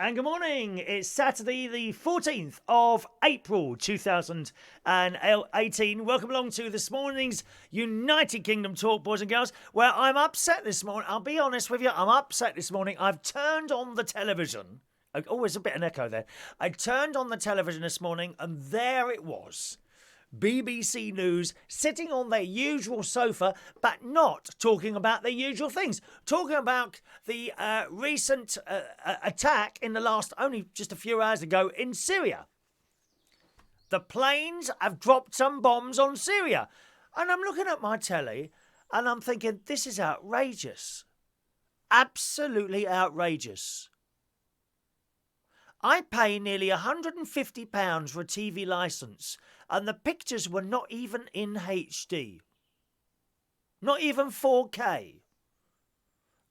And good morning. It's Saturday, the 14th of April, 2018. Welcome along to this morning's United Kingdom Talk, boys and girls, where I'm upset this morning. I'll be honest with you, I'm upset this morning. I've turned on the television. Oh, there's a bit of an echo there. I turned on the television this morning, and there it was. BBC News sitting on their usual sofa, but not talking about their usual things. Talking about the recent attack in the last, only just a few hours ago, in Syria. The planes have dropped some bombs on Syria. And I'm looking at my telly and I'm thinking, this is outrageous. Absolutely outrageous. I pay nearly £150 for a TV licence, and the pictures were not even in HD. Not even 4K.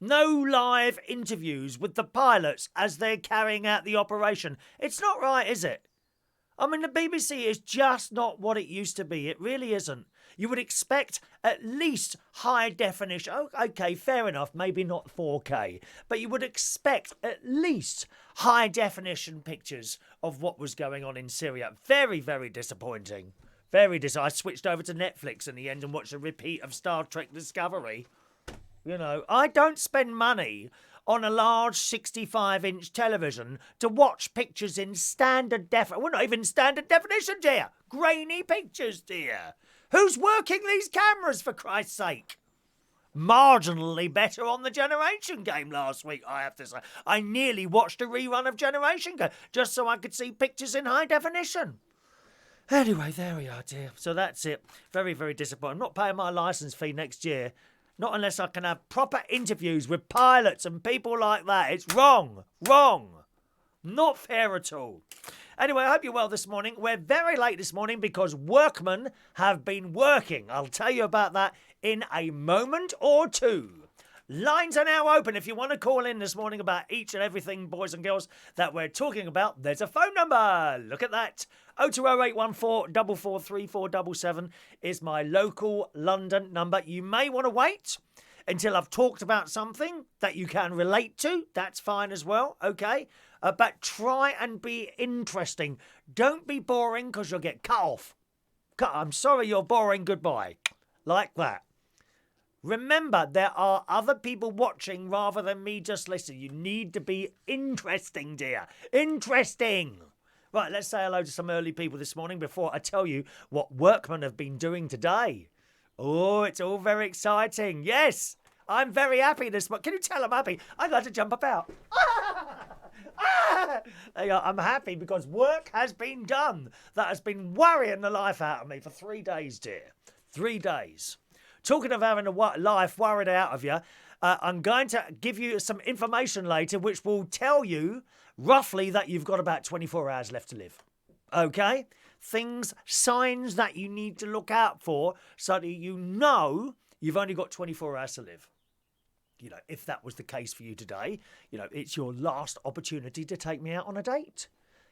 No live interviews with the pilots as they're carrying out the operation. It's not right, is it? I mean, the BBC is just not what it used to be. It really isn't. You would expect at least high definition. Oh, okay, fair enough. Maybe not 4K. But you would expect at least high definition pictures of what was going on in Syria. Very, very disappointing. I switched over to Netflix in the end and watched a repeat of Star Trek Discovery. You know, I don't spend money on a large 65-inch television to watch pictures in standard definition. Well, not even standard definition, dear. Grainy pictures, dear. Who's working these cameras, for Christ's sake? Marginally better on the Generation game last week, I have to say. I nearly watched a rerun of Generation Game just so I could see pictures in high definition. Anyway, there we are, dear. So that's it. Very, very disappointing. I'm not paying my licence fee next year. Not unless I can have proper interviews with pilots and people like that. It's wrong. Not fair at all. Anyway, I hope you're well this morning. We're very late this morning because workmen have been working. I'll tell you about that in a moment or two. Lines are now open if you want to call in this morning about each and everything, boys and girls, that we're talking about. There's a phone number. Look at that. 020814 443477 is my local London number. You may want to wait until I've talked about something that you can relate to. That's fine as well, okay? But try and be interesting. Don't be boring because you'll get cut off. I'm sorry you're boring, goodbye. Like that. Remember, there are other people watching rather than me just listening. You need to be interesting, dear. Interesting. Right, let's say hello to some early people this morning before I tell you what workmen have been doing today. Oh, it's all very exciting. Yes, I'm very happy this morning. Can you tell I'm happy? I'd like to jump about. There you go. I'm happy because work has been done. That has been worrying the life out of me for 3 days, dear. 3 days. Talking of having a life worried out of you, I'm going to give you some information later which will tell you roughly that you've got about 24 hours left to live. Okay? Signs that you need to look out for so that you know you've only got 24 hours to live. You know, if that was the case for you today, you know, it's your last opportunity to take me out on a date.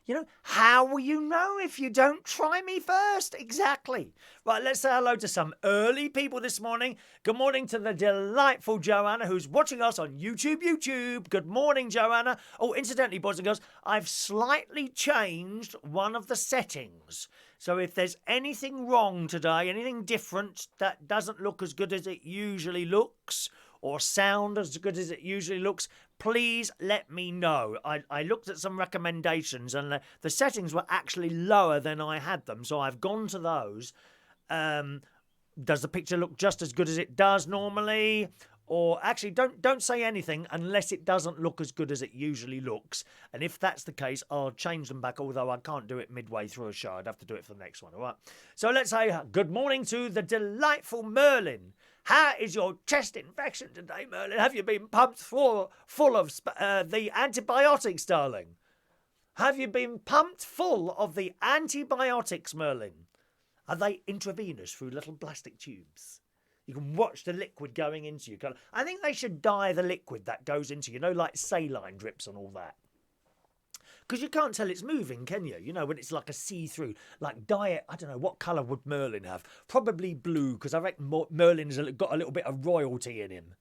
You know, how will you know if you don't try me first? Exactly. Right, let's say hello to some early people this morning. Good morning to the delightful Joanna who's watching us on YouTube. Good morning, Joanna. Oh, incidentally, boys and girls, I've slightly changed one of the settings. So if there's anything wrong today, anything different that doesn't look as good as it usually looks, or sound as good as it usually looks, please let me know. I looked at some recommendations and the settings were actually lower than I had them, so I've gone to those. Does the picture look just as good as it does normally? Or actually, don't say anything unless it doesn't look as good as it usually looks. And if that's the case, I'll change them back, although I can't do it midway through a show. I'd have to do it for the next one, all right? So let's say good morning to the delightful Merlin. How is your chest infection today, Merlin? Have you been pumped full of the antibiotics, darling? Have you been pumped full of the antibiotics, Merlin? Are they intravenous through little plastic tubes? You can watch the liquid going into you. I think they should dye the liquid that goes into you, like saline drips and all that. Because you can't tell it's moving, can you? You know, when it's like a see-through. Like dye it, I don't know, what colour would Merlin have? Probably blue, because I reckon Merlin's got a little bit of royalty in him.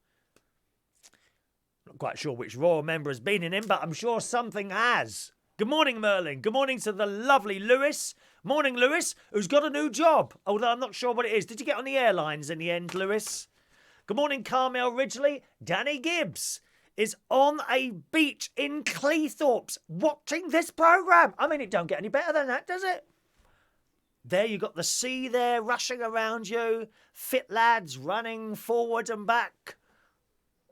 Not quite sure which royal member has been in him, but I'm sure something has. Good morning, Merlin. Good morning to the lovely Lewis. Morning, Lewis, who's got a new job, although I'm not sure what it is. Did you get on the airlines in the end, Lewis? Good morning, Carmel Ridgely. Danny Gibbs is on a beach in Cleethorpes watching this programme. I mean, it don't get any better than that, does it? There you got the sea there rushing around you. Fit lads running forward and back.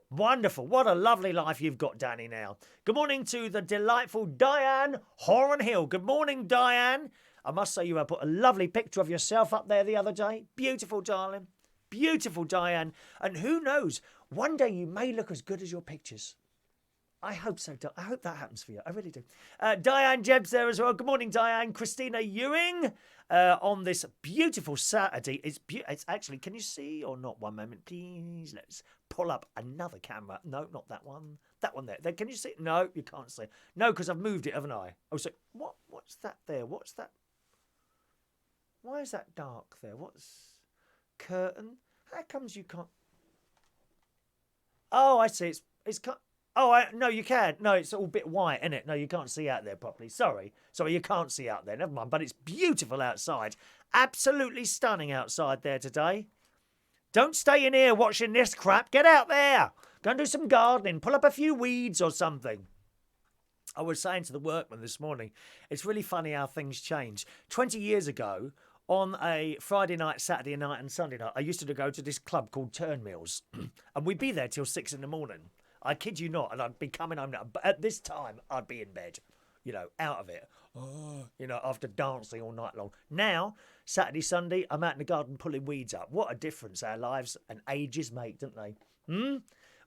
Wonderful. What a lovely life you've got, Danny, now. Good morning to the delightful Diane Horan-Hill. Good morning, Diane. I must say you have put a lovely picture of yourself up there the other day. Beautiful, darling. Beautiful, Diane. And who knows, one day you may look as good as your pictures. I hope so. I hope that happens for you. I really do. Diane Jebb's there as well. Good morning, Diane. Christina Ewing on this beautiful Saturday. It's actually, can you see or not? One moment, please. Let's pull up another camera. No, not that one. That one there. Can you see? No, you can't see. No, because I've moved it, haven't I? Oh, so what's that there? What's that? Why is that dark there? What's curtain? How comes you can't? Oh, I see. It's no, you can. No, it's all a bit white, isn't it? No, you can't see out there properly. Sorry, you can't see out there. Never mind. But it's beautiful outside. Absolutely stunning outside there today. Don't stay in here watching this crap. Get out there. Go and do some gardening. Pull up a few weeds or something. I was saying to the workman this morning, it's really funny how things change. 20 years ago, on a Friday night, Saturday night and Sunday night, I used to go to this club called Turnmills. And we'd be there till 6 in the morning. I kid you not. And I'd be coming home now. But at this time, I'd be in bed, out of it. After dancing all night long. Now, Saturday, Sunday, I'm out in the garden pulling weeds up. What a difference our lives and ages make, don't they?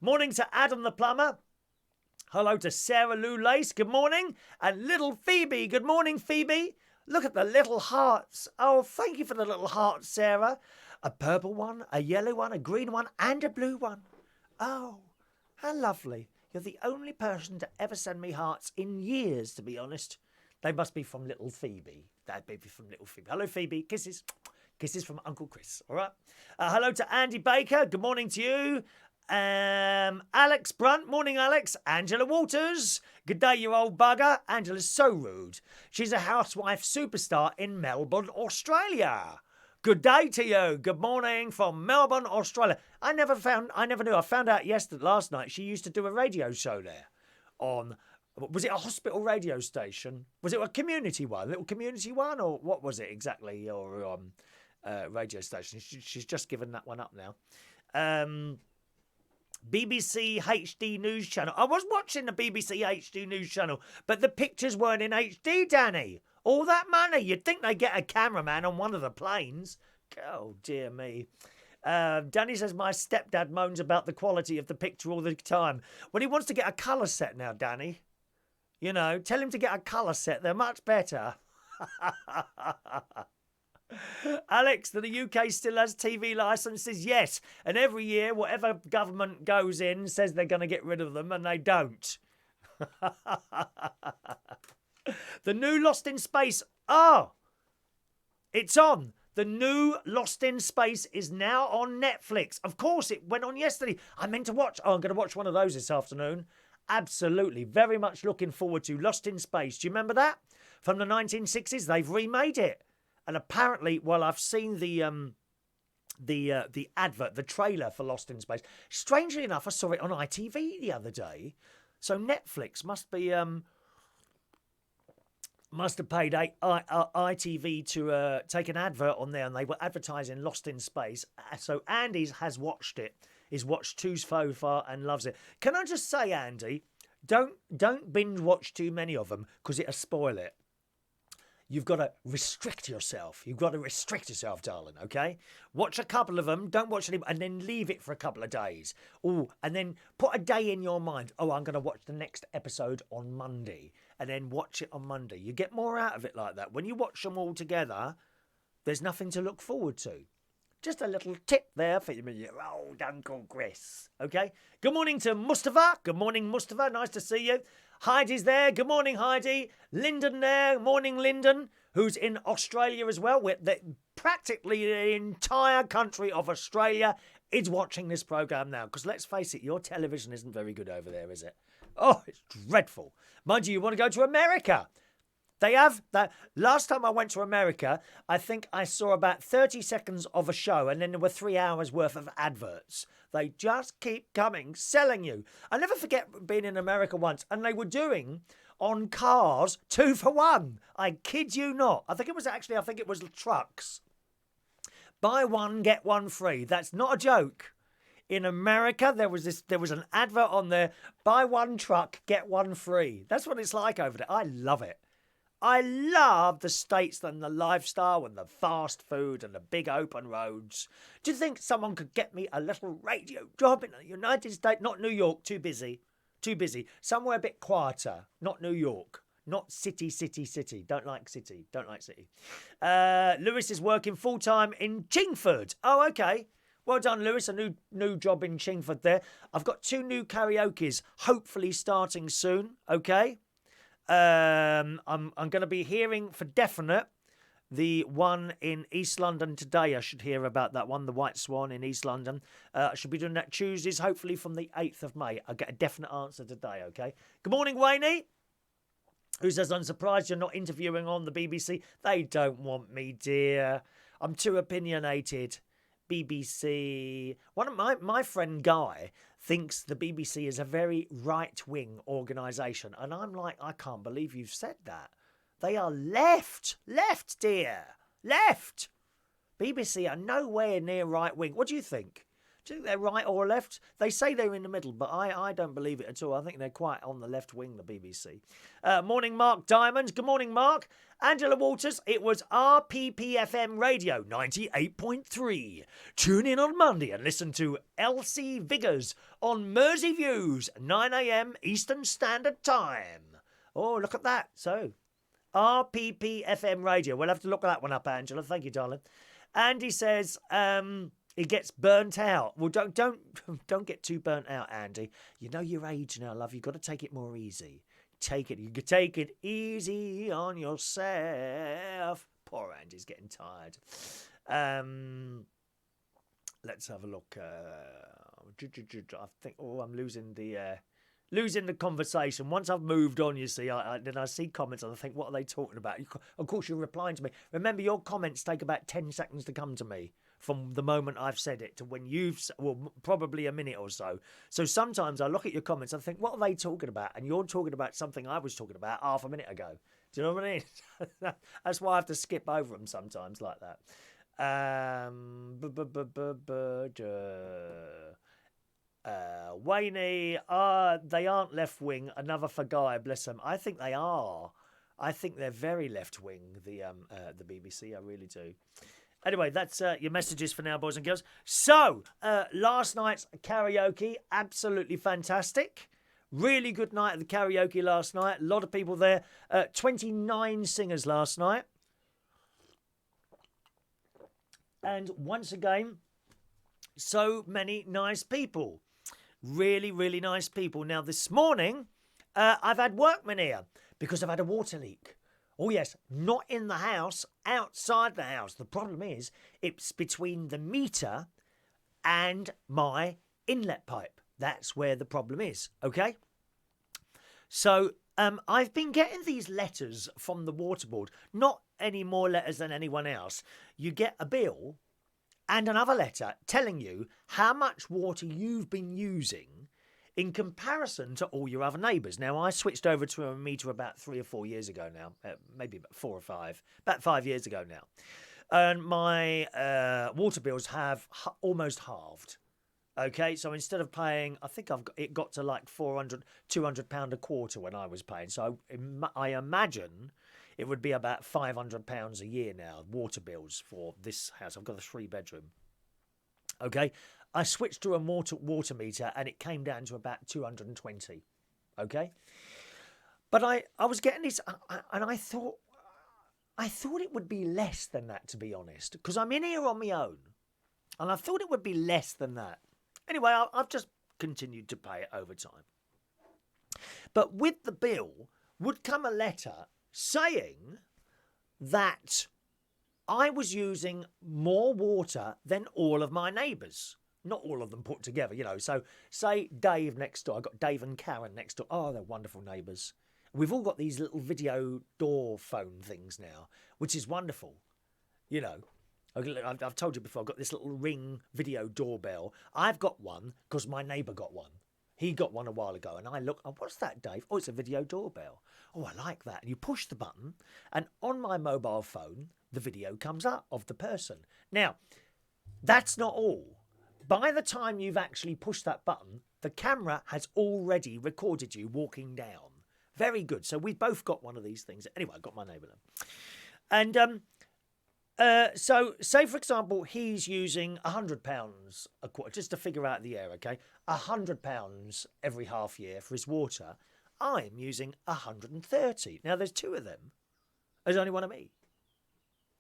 Morning to Adam the plumber. Hello to Sarah Lou Lace. Good morning. And little Phoebe. Good morning, Phoebe. Look at the little hearts. Oh, thank you for the little hearts, Sarah. A purple one, a yellow one, a green one, and a blue one. Oh, how lovely. You're the only person to ever send me hearts in years, to be honest. They must be from little Phoebe. That'd be from little Phoebe. Hello, Phoebe. Kisses. Kisses from Uncle Chris. All right. Hello to Andy Baker. Good morning to you. Alex Brunt. Morning, Alex. Angela Walters. Good day, you old bugger. Angela's so rude. She's a housewife superstar in Melbourne, Australia. Good day to you. Good morning from Melbourne, Australia. I never knew. I found out last night she used to do a radio show there on, was it a hospital radio station? Was it a community one? A little community one? Or what was it exactly? Your radio station. She's just given that one up now. BBC HD News Channel. I was watching the BBC HD News Channel, but the pictures weren't in HD, Danny. All that money. You'd think they'd get a cameraman on one of the planes. Oh, dear me. Danny says, my stepdad moans about the quality of the picture all the time. Well, he wants to get a colour set now, Danny. Tell him to get a colour set. They're much better. Alex, the UK still has TV licences? Yes. And every year, whatever government goes in says they're going to get rid of them, and they don't. The new Lost in Space. Oh, it's on. The new Lost in Space is now on Netflix. Of course, it went on yesterday. I meant to watch. Oh, I'm going to watch one of those this afternoon. Absolutely. Very much looking forward to Lost in Space. Do you remember that? From the 1960s, they've remade it. And apparently, I've seen the advert, the trailer for Lost in Space. Strangely enough, I saw it on ITV the other day. So Netflix must have paid ITV to take an advert on there, and they were advertising Lost in Space. So Andy has watched it. He's watched two so far and loves it. Can I just say, Andy, don't binge watch too many of them because it'll spoil it. You've got to restrict yourself. You've got to restrict yourself, darling, okay? Watch a couple of them. Don't watch any, and then leave it for a couple of days. Oh, and then put a day in your mind. Oh, I'm going to watch the next episode on Monday, and then watch it on Monday. You get more out of it like that. When you watch them all together, there's nothing to look forward to. Just a little tip there for your old Uncle Chris. Okay. Good morning to Mustafa. Good morning, Mustafa. Nice to see you. Heidi's there. Good morning, Heidi. Lyndon there. Morning, Lyndon, who's in Australia as well. Practically the entire country of Australia is watching this programme now. Because let's face it, your television isn't very good over there, is it? Oh, it's dreadful. Mind you want to go to America. They have that. Last time I went to America, I think I saw about 30 seconds of a show and then there were 3 hours worth of adverts. They just keep coming, selling you. I never forget being in America once and they were doing on cars 2 for 1. I kid you not. I think it was trucks. Buy one, get one free. That's not a joke. In America, there was an advert on there, buy one truck, get one free. That's what it's like over there. I love it. I love the States and the lifestyle and the fast food and the big open roads. Do you think someone could get me a little radio job in the United States? Not New York, too busy. Too busy. Somewhere a bit quieter. Not New York. Not city. Don't like city. Lewis is working full-time in Chingford. Oh, okay. Well done, Lewis. A new job in Chingford there. I've got 2 new karaokes, hopefully starting soon. Okay. I'm going to be hearing for definite the one in East London today. I should hear about that one, the White Swan in East London. I should be doing that Tuesdays, hopefully from the 8th of May. I'll get a definite answer today, okay? Good morning, Wayne, who says, I'm surprised you're not interviewing on the BBC. They don't want me, dear. I'm too opinionated. BBC. One of my friend Guy thinks the BBC is a very right-wing organisation. And I'm like, I can't believe you've said that. They are left, dear. Left. BBC are nowhere near right-wing. What do you think? Do you think they're right or left? They say they're in the middle, but I don't believe it at all. I think they're quite on the left wing, the BBC. Morning, Mark Diamond. Good morning, Mark. Angela Walters, it was RPPFM Radio 98.3. Tune in on Monday and listen to Elsie Viggers on Mersey Views, 9 a.m. Eastern Standard Time. Oh, look at that. So, RPPFM Radio. We'll have to look that one up, Angela. Thank you, darling. Andy says, he gets burnt out. Well, don't get too burnt out, Andy. You know your age now, love. You've got to take it more easy. You could take it easy on yourself. Poor Andy's getting tired. Let's have a look. I think. Oh, I'm losing the conversation. Once I've moved on, you see, then I see comments and I think, what are they talking about? Of course, you're replying to me. Remember, your comments take about 10 seconds to come to me from the moment I've said it to when probably a minute or so. So sometimes I look at your comments and think, what are they talking about? And you're talking about something I was talking about half a minute ago. Do you know what I mean? That's why I have to skip over them sometimes like that. Wayne, they aren't left wing. Another for Guy, bless them. I think they are. I think they're very left wing. The BBC, I really do. Anyway, that's your messages for now, boys and girls. So, last night's karaoke, absolutely fantastic. Really good night at the karaoke last night. A lot of people there. 29 singers last night. And once again, so many nice people. Really, really nice people. Now, this morning, I've had workmen here because I've had a water leak. Oh, yes, not in the house, outside the house. The problem is it's between the meter and my inlet pipe. That's where the problem is, okay? So I've been getting these letters from the water board. Not any more letters than anyone else. You get a bill and another letter telling you how much water you've been using in comparison to all your other neighbours. Now, I switched over to a meter about 3 or 4 years ago now, maybe about 4 or 5, about 5 years ago now. And my water bills have almost halved. Okay, so instead of paying, I think it got to like £400, £200 a quarter when I was paying. So I imagine it would be about £500 a year now, water bills for this house. I've got a 3-bedroom. Okay, I switched to a water meter and it came down to about 220. Okay, but I was getting this, and I thought it would be less than that, to be honest, because I'm in here on my own. And I thought it would be less than that. Anyway, I've just continued to pay it over time. But with the bill would come a letter saying that I was using more water than all of my neighbours. Not all of them put together, you know. So say Dave next door. I've got Dave and Karen next door. Oh, they're wonderful neighbours. We've all got these little video door phone things now, which is wonderful. You know, I've told you before, I've got this little Ring video doorbell. I've got one because my neighbour got one. He got one a while ago, and I look, oh, what's that, Dave? Oh, it's a video doorbell. Oh, I like that. And you push the button, and on my mobile phone, the video comes up of the person. Now, that's not all. By the time you've actually pushed that button, the camera has already recorded you walking down. Very good. So we've both got one of these things. Anyway, I got my neighbour then. And so say, for example, he's using £100 a quarter, just to figure out the air, okay? £100 every half year for his water. I'm using 130. Now, there's two of them. There's only one of me.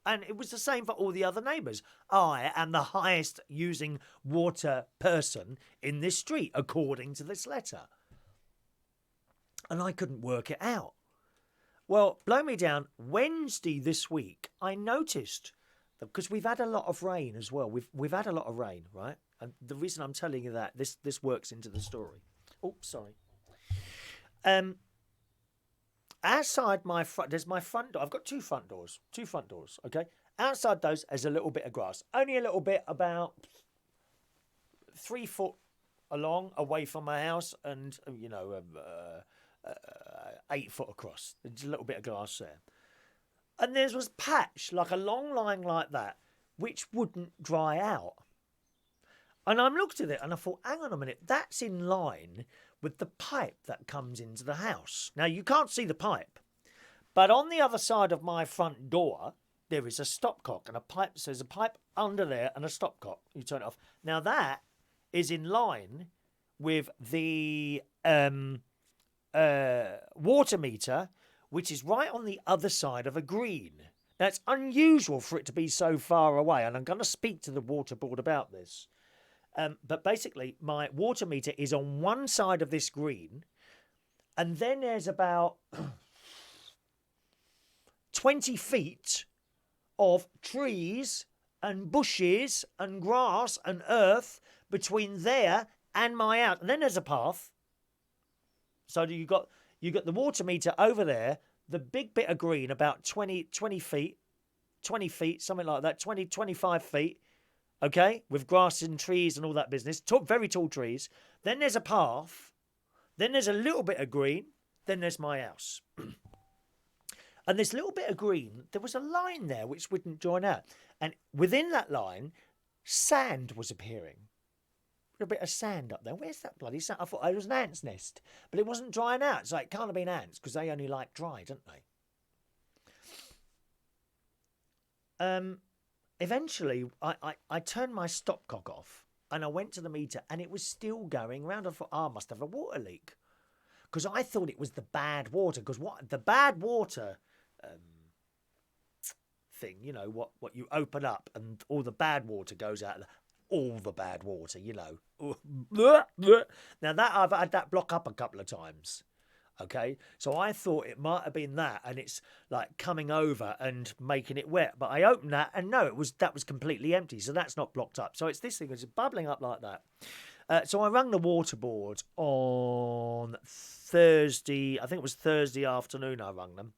And it was the same for all the other neighbours. I am the highest using water person in this street, according to this letter. And I couldn't work it out. Well, blow me down, Wednesday this week, I noticed, because we've had a lot of rain as well. We've had a lot of rain, right? And the reason I'm telling you that, this works into the story. Oh, sorry. Outside my front, there's my front door. I've got two front doors, okay? Outside those, there's a little bit of grass. Only a little bit, about 3 foot along, away from my house, and, 8 foot across. There's a little bit of grass there. And there was a patch, like a long line like that, which wouldn't dry out. And I looked at it and I thought, hang on a minute, that's in line with the pipe that comes into the house. Now, you can't see the pipe, but on the other side of my front door, there is a stopcock and a pipe. So there's a pipe under there and a stopcock. You turn it off. Now, that is in line with the water meter, which is right on the other side of a green. Now, it's unusual for it to be so far away, and I'm going to speak to the water board about this. But basically, my water meter is on one side of this green, and then there's about 20 feet of trees and bushes and grass and earth between there and my house. And then there's a path. So you got the water meter over there, the big bit of green, about 20 feet, something like that, 25 feet, okay, with grass and trees and all that business, very tall trees. Then there's a path, then there's a little bit of green, then there's my house. And this little bit of green, there was a line there which wouldn't join out. And within that line, sand was appearing. A bit of sand up there. Where's that bloody sand? I thought it was an ant's nest, but it wasn't drying out. So it can't have been ants because they only like dry, don't they? Eventually, I turned my stopcock off and I went to the meter and it was still going round. I thought, I must have a water leak, because I thought it was the bad water. Because the bad water thing, you know, what you open up and all the bad water goes out. All the bad water, you know. Now, that I've had that block up a couple of times, okay? So I thought it might have been that, and it's like coming over and making it wet. But I opened that, and no, that was completely empty, so that's not blocked up. So it's this thing that's bubbling up like that. So I rang the water board on Thursday. I think it was Thursday afternoon I rang them.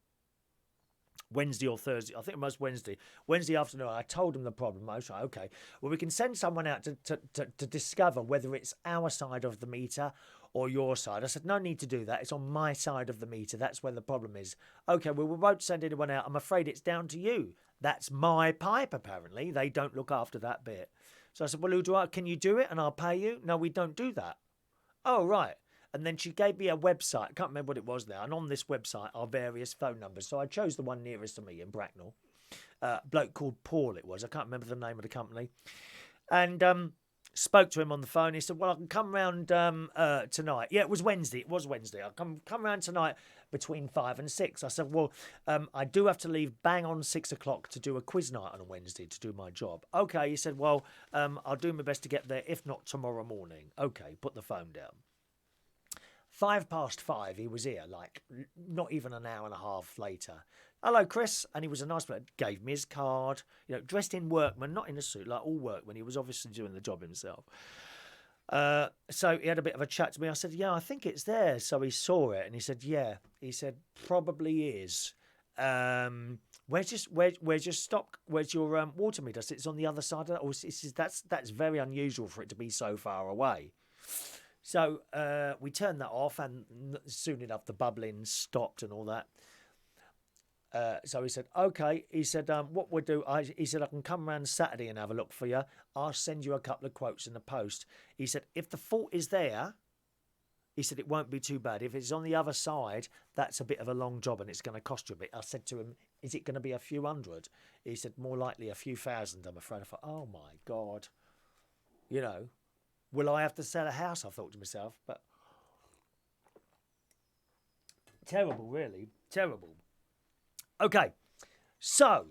Wednesday or Thursday. I think it was Wednesday. Wednesday afternoon, I told them the problem. I was like, okay, well, we can send someone out to discover whether it's our side of the meter or your side. I said, no need to do that. It's on my side of the meter. That's where the problem is. Okay, well, we won't send anyone out. I'm afraid it's down to you. That's my pipe, apparently. They don't look after that bit. So I said, well, can you do it and I'll pay you? No, we don't do that. Oh, right. And then she gave me a website. I can't remember what it was now. And on this website are various phone numbers. So I chose the one nearest to me in Bracknell. Bloke called Paul it was. I can't remember the name of the company. And spoke to him on the phone. He said, well, I can come round tonight. Yeah, it was Wednesday. I'll come round tonight between 5 and 6. I said, well, I do have to leave bang on 6 o'clock to do a quiz night on a Wednesday to do my job. Okay, he said, well, I'll do my best to get there, if not tomorrow morning. Okay, put the phone down. 5:05, he was here, like not even an hour and a half later. Hello, Chris. And he was a nice man. Gave me his card, dressed in workman, not in a suit, like all workman. He was obviously doing the job himself. So he had a bit of a chat to me. I said, yeah, I think it's there. So he saw it and he said, yeah. He said, probably is. Where's your water meter? It's on the other side of that. Or that's very unusual for it to be so far away. So we turned that off, and soon enough the bubbling stopped and all that. So he said, okay. He said, what we'll do, he said, I can come round Saturday and have a look for you. I'll send you a couple of quotes in the post. He said, if the fault is there, he said, it won't be too bad. If it's on the other side, that's a bit of a long job and it's going to cost you a bit. I said to him, is it going to be a few hundred? He said, more likely a few thousand, I'm afraid. I thought, oh my God. Will I have to sell a house? I thought to myself, but terrible, really, terrible. Okay, so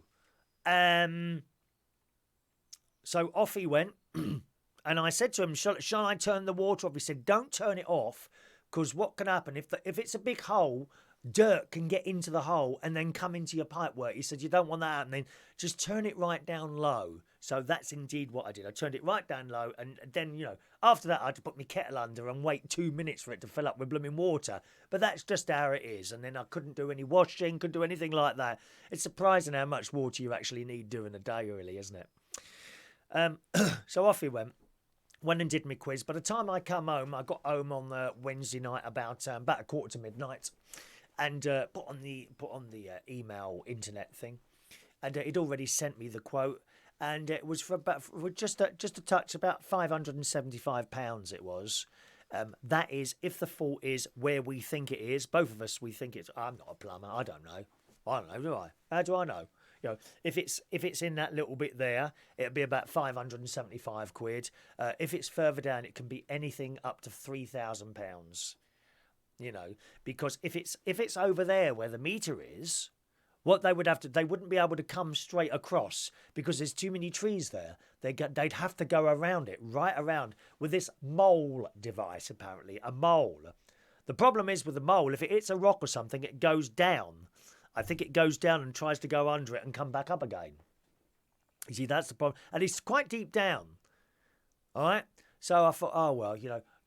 off he went, and I said to him, shall I turn the water off? He said, don't turn it off, because what can happen if it's a big hole, dirt can get into the hole and then come into your pipework. He said, you don't want that happening. Just turn it right down low. So that's indeed what I did. I turned it right down low, and then, after that I had to put my kettle under and wait 2 minutes for it to fill up with blooming water. But that's just how it is. And then I couldn't do any washing, couldn't do anything like that. It's surprising how much water you actually need during the day, really, isn't it? So off he went and did my quiz. By the time I come home, I got home on Wednesday night about a quarter to midnight, and put on the email internet thing, and he'd already sent me the quote. And it was for just a touch, about £575 it was. That is, if the fault is where we think it is. Both of us, we think it's... I'm not a plumber. I don't know, do I? How do I know? If it's in that little bit there, it'll be about 575 quid. If it's further down, it can be anything up to £3,000. Because if it's over there where the meter is... What they wouldn't be able to come straight across because there's too many trees there. They'd have to go around it, right around, with this mole device, apparently, a mole. The problem is with the mole, if it hits a rock or something, it goes down. I think it goes down and tries to go under it and come back up again. You see, that's the problem. And it's quite deep down. All right? So I thought, oh, well,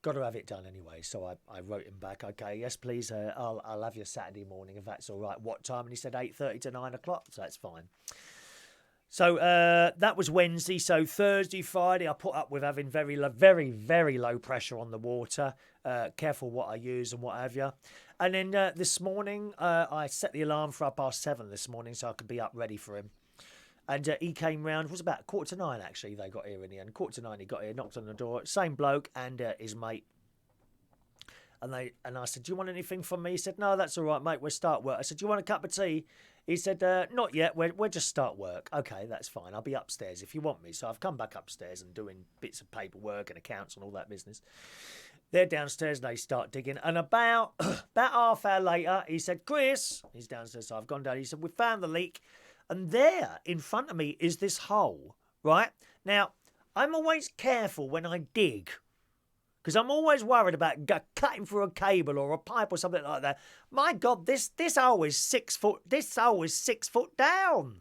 got to have it done anyway. So I wrote him back, okay, yes, please, I'll have you Saturday morning if that's all right. What time? And he said 8:30 to 9 o'clock, so that's fine. So that was Wednesday. So Thursday, Friday, I put up with having very, very low pressure on the water. Careful what I use and what have you. And then this morning, I set the alarm for 7:30 this morning so I could be up ready for him. And he came round, it was about 9:15 actually, they got here in the end. 9:15 he got here, knocked on the door, same bloke and his mate. And I said, do you want anything from me? He said, no, that's all right, mate, we'll start work. I said, do you want a cup of tea? He said, not yet, we'll just start work. Okay, that's fine, I'll be upstairs if you want me. So I've come back upstairs and doing bits of paperwork and accounts and all that business. They're downstairs and they start digging. And about half hour later, he said, Chris, he's downstairs, so I've gone down. He said, we found the leak. And there, in front of me, is this hole, right? Now, I'm always careful when I dig, because I'm always worried about cutting through a cable or a pipe or something like that. My God, this hole is 6 foot. This hole is 6 foot down.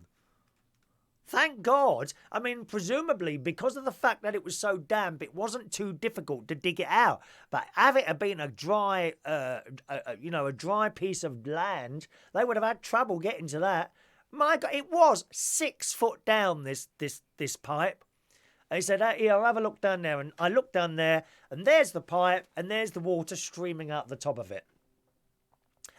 Thank God. I mean, presumably, because of the fact that it was so damp, it wasn't too difficult to dig it out. But have it been a dry, a dry piece of land, they would have had trouble getting to that. My God, it was 6 foot down, this pipe. And he said, here, I'll have a look down there. And I looked down there, and there's the pipe, and there's the water streaming out the top of it.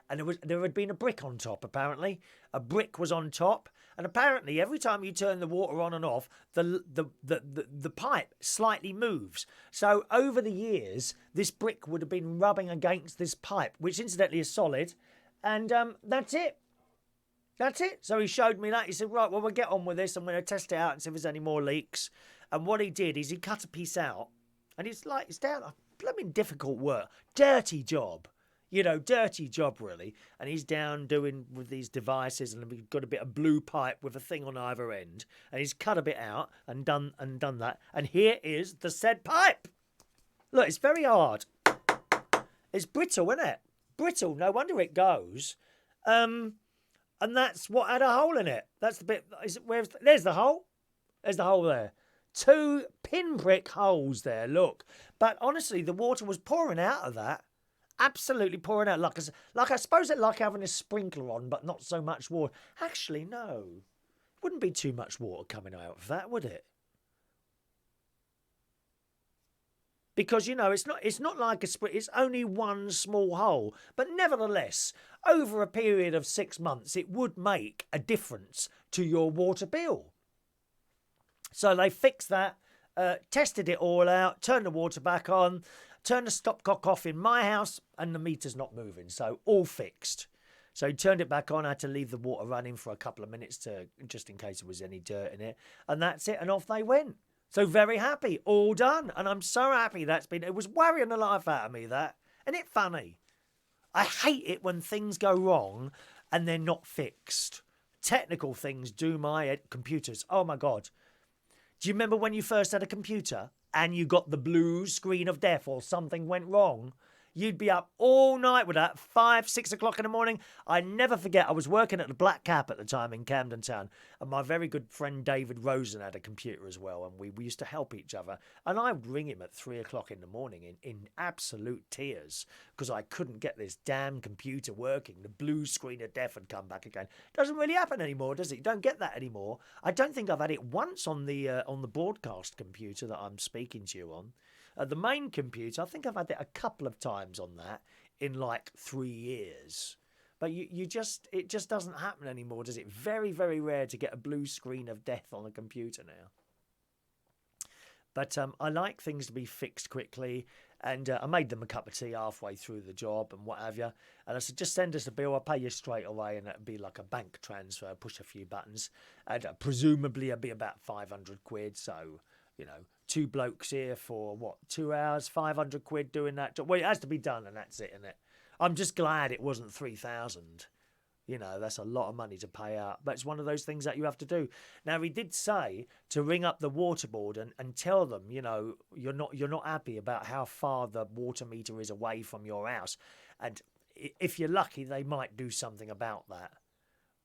And there had been a brick on top, apparently. A brick was on top. And apparently, every time you turn the water on and off, the pipe slightly moves. So over the years, this brick would have been rubbing against this pipe, which incidentally is solid. And that's it. That's it. So he showed me that. He said, right, well, we'll get on with this. I'm going to test it out and see if there's any more leaks. And what he did is he cut a piece out, and it's down a blooming difficult work, dirty job. Dirty job really. And he's down doing with these devices, and we've got a bit of blue pipe with a thing on either end, and he's cut a bit out and done that. And here is the said pipe. Look, it's very hard. It's brittle, isn't it? Brittle. No wonder it goes. And that's what had a hole in it. That's the bit. There's the hole. There's the hole there. 2 pinprick holes there. Look. But honestly, the water was pouring out of that. Absolutely pouring out. Like I suppose it's like having a sprinkler on, but not so much water. Actually, no. Wouldn't be too much water coming out of that, would it? Because, it's not like a spring. It's only one small hole. But nevertheless, over a period of 6 months, it would make a difference to your water bill. So they fixed that, tested it all out, turned the water back on, turned the stopcock off in my house, and the meter's not moving. So all fixed. So he turned it back on. I had to leave the water running for a couple of minutes just in case there was any dirt in it. And that's it. And off they went. So very happy. All done. And I'm so happy it was worrying the life out of me, that. Isn't it funny? I hate it when things go wrong and they're not fixed. Technical things do my computers. Oh my God. Do you remember when you first had a computer and you got the blue screen of death or something went wrong? You'd be up all night with that, 5, 6 o'clock in the morning. I never forget, I was working at the Black Cap at the time in Camden Town, and my very good friend David Rosen had a computer as well, and we used to help each other. And I would ring him at 3 o'clock in the morning in absolute tears because I couldn't get this damn computer working. The blue screen of death had come back again. Doesn't really happen anymore, does it? You don't get that anymore. I don't think I've had it once on the broadcast computer that I'm speaking to you on. The main computer, I think I've had it a couple of times on that in like 3 years. But it just doesn't happen anymore, does it? Very, very rare to get a blue screen of death on a computer now. But I like things to be fixed quickly. And I made them a cup of tea halfway through the job and what have you. And I said, just send us a bill. I'll pay you straight away. And it'd be like a bank transfer, push a few buttons. And presumably it'd be about 500 quid. So, 2 blokes here for, 2 hours, 500 quid doing that job. Well, it has to be done and that's it, isn't it? I'm just glad it wasn't 3,000. That's a lot of money to pay out. But it's one of those things that you have to do. Now, he did say to ring up the water board and tell them, you're not happy about how far the water meter is away from your house. And if you're lucky, they might do something about that.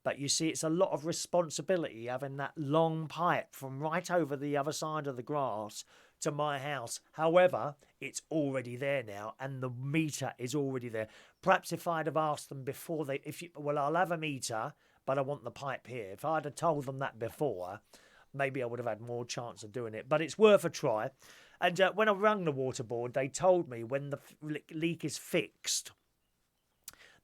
But you see, it's a lot of responsibility having that long pipe from right over the other side of the grass to my house. However, it's already there now and the meter is already there. Perhaps if I'd have asked them before I'll have a meter, but I want the pipe here. If I'd have told them that before, maybe I would have had more chance of doing it. But it's worth a try. And when I rang the water board, they told me when the leak is fixed.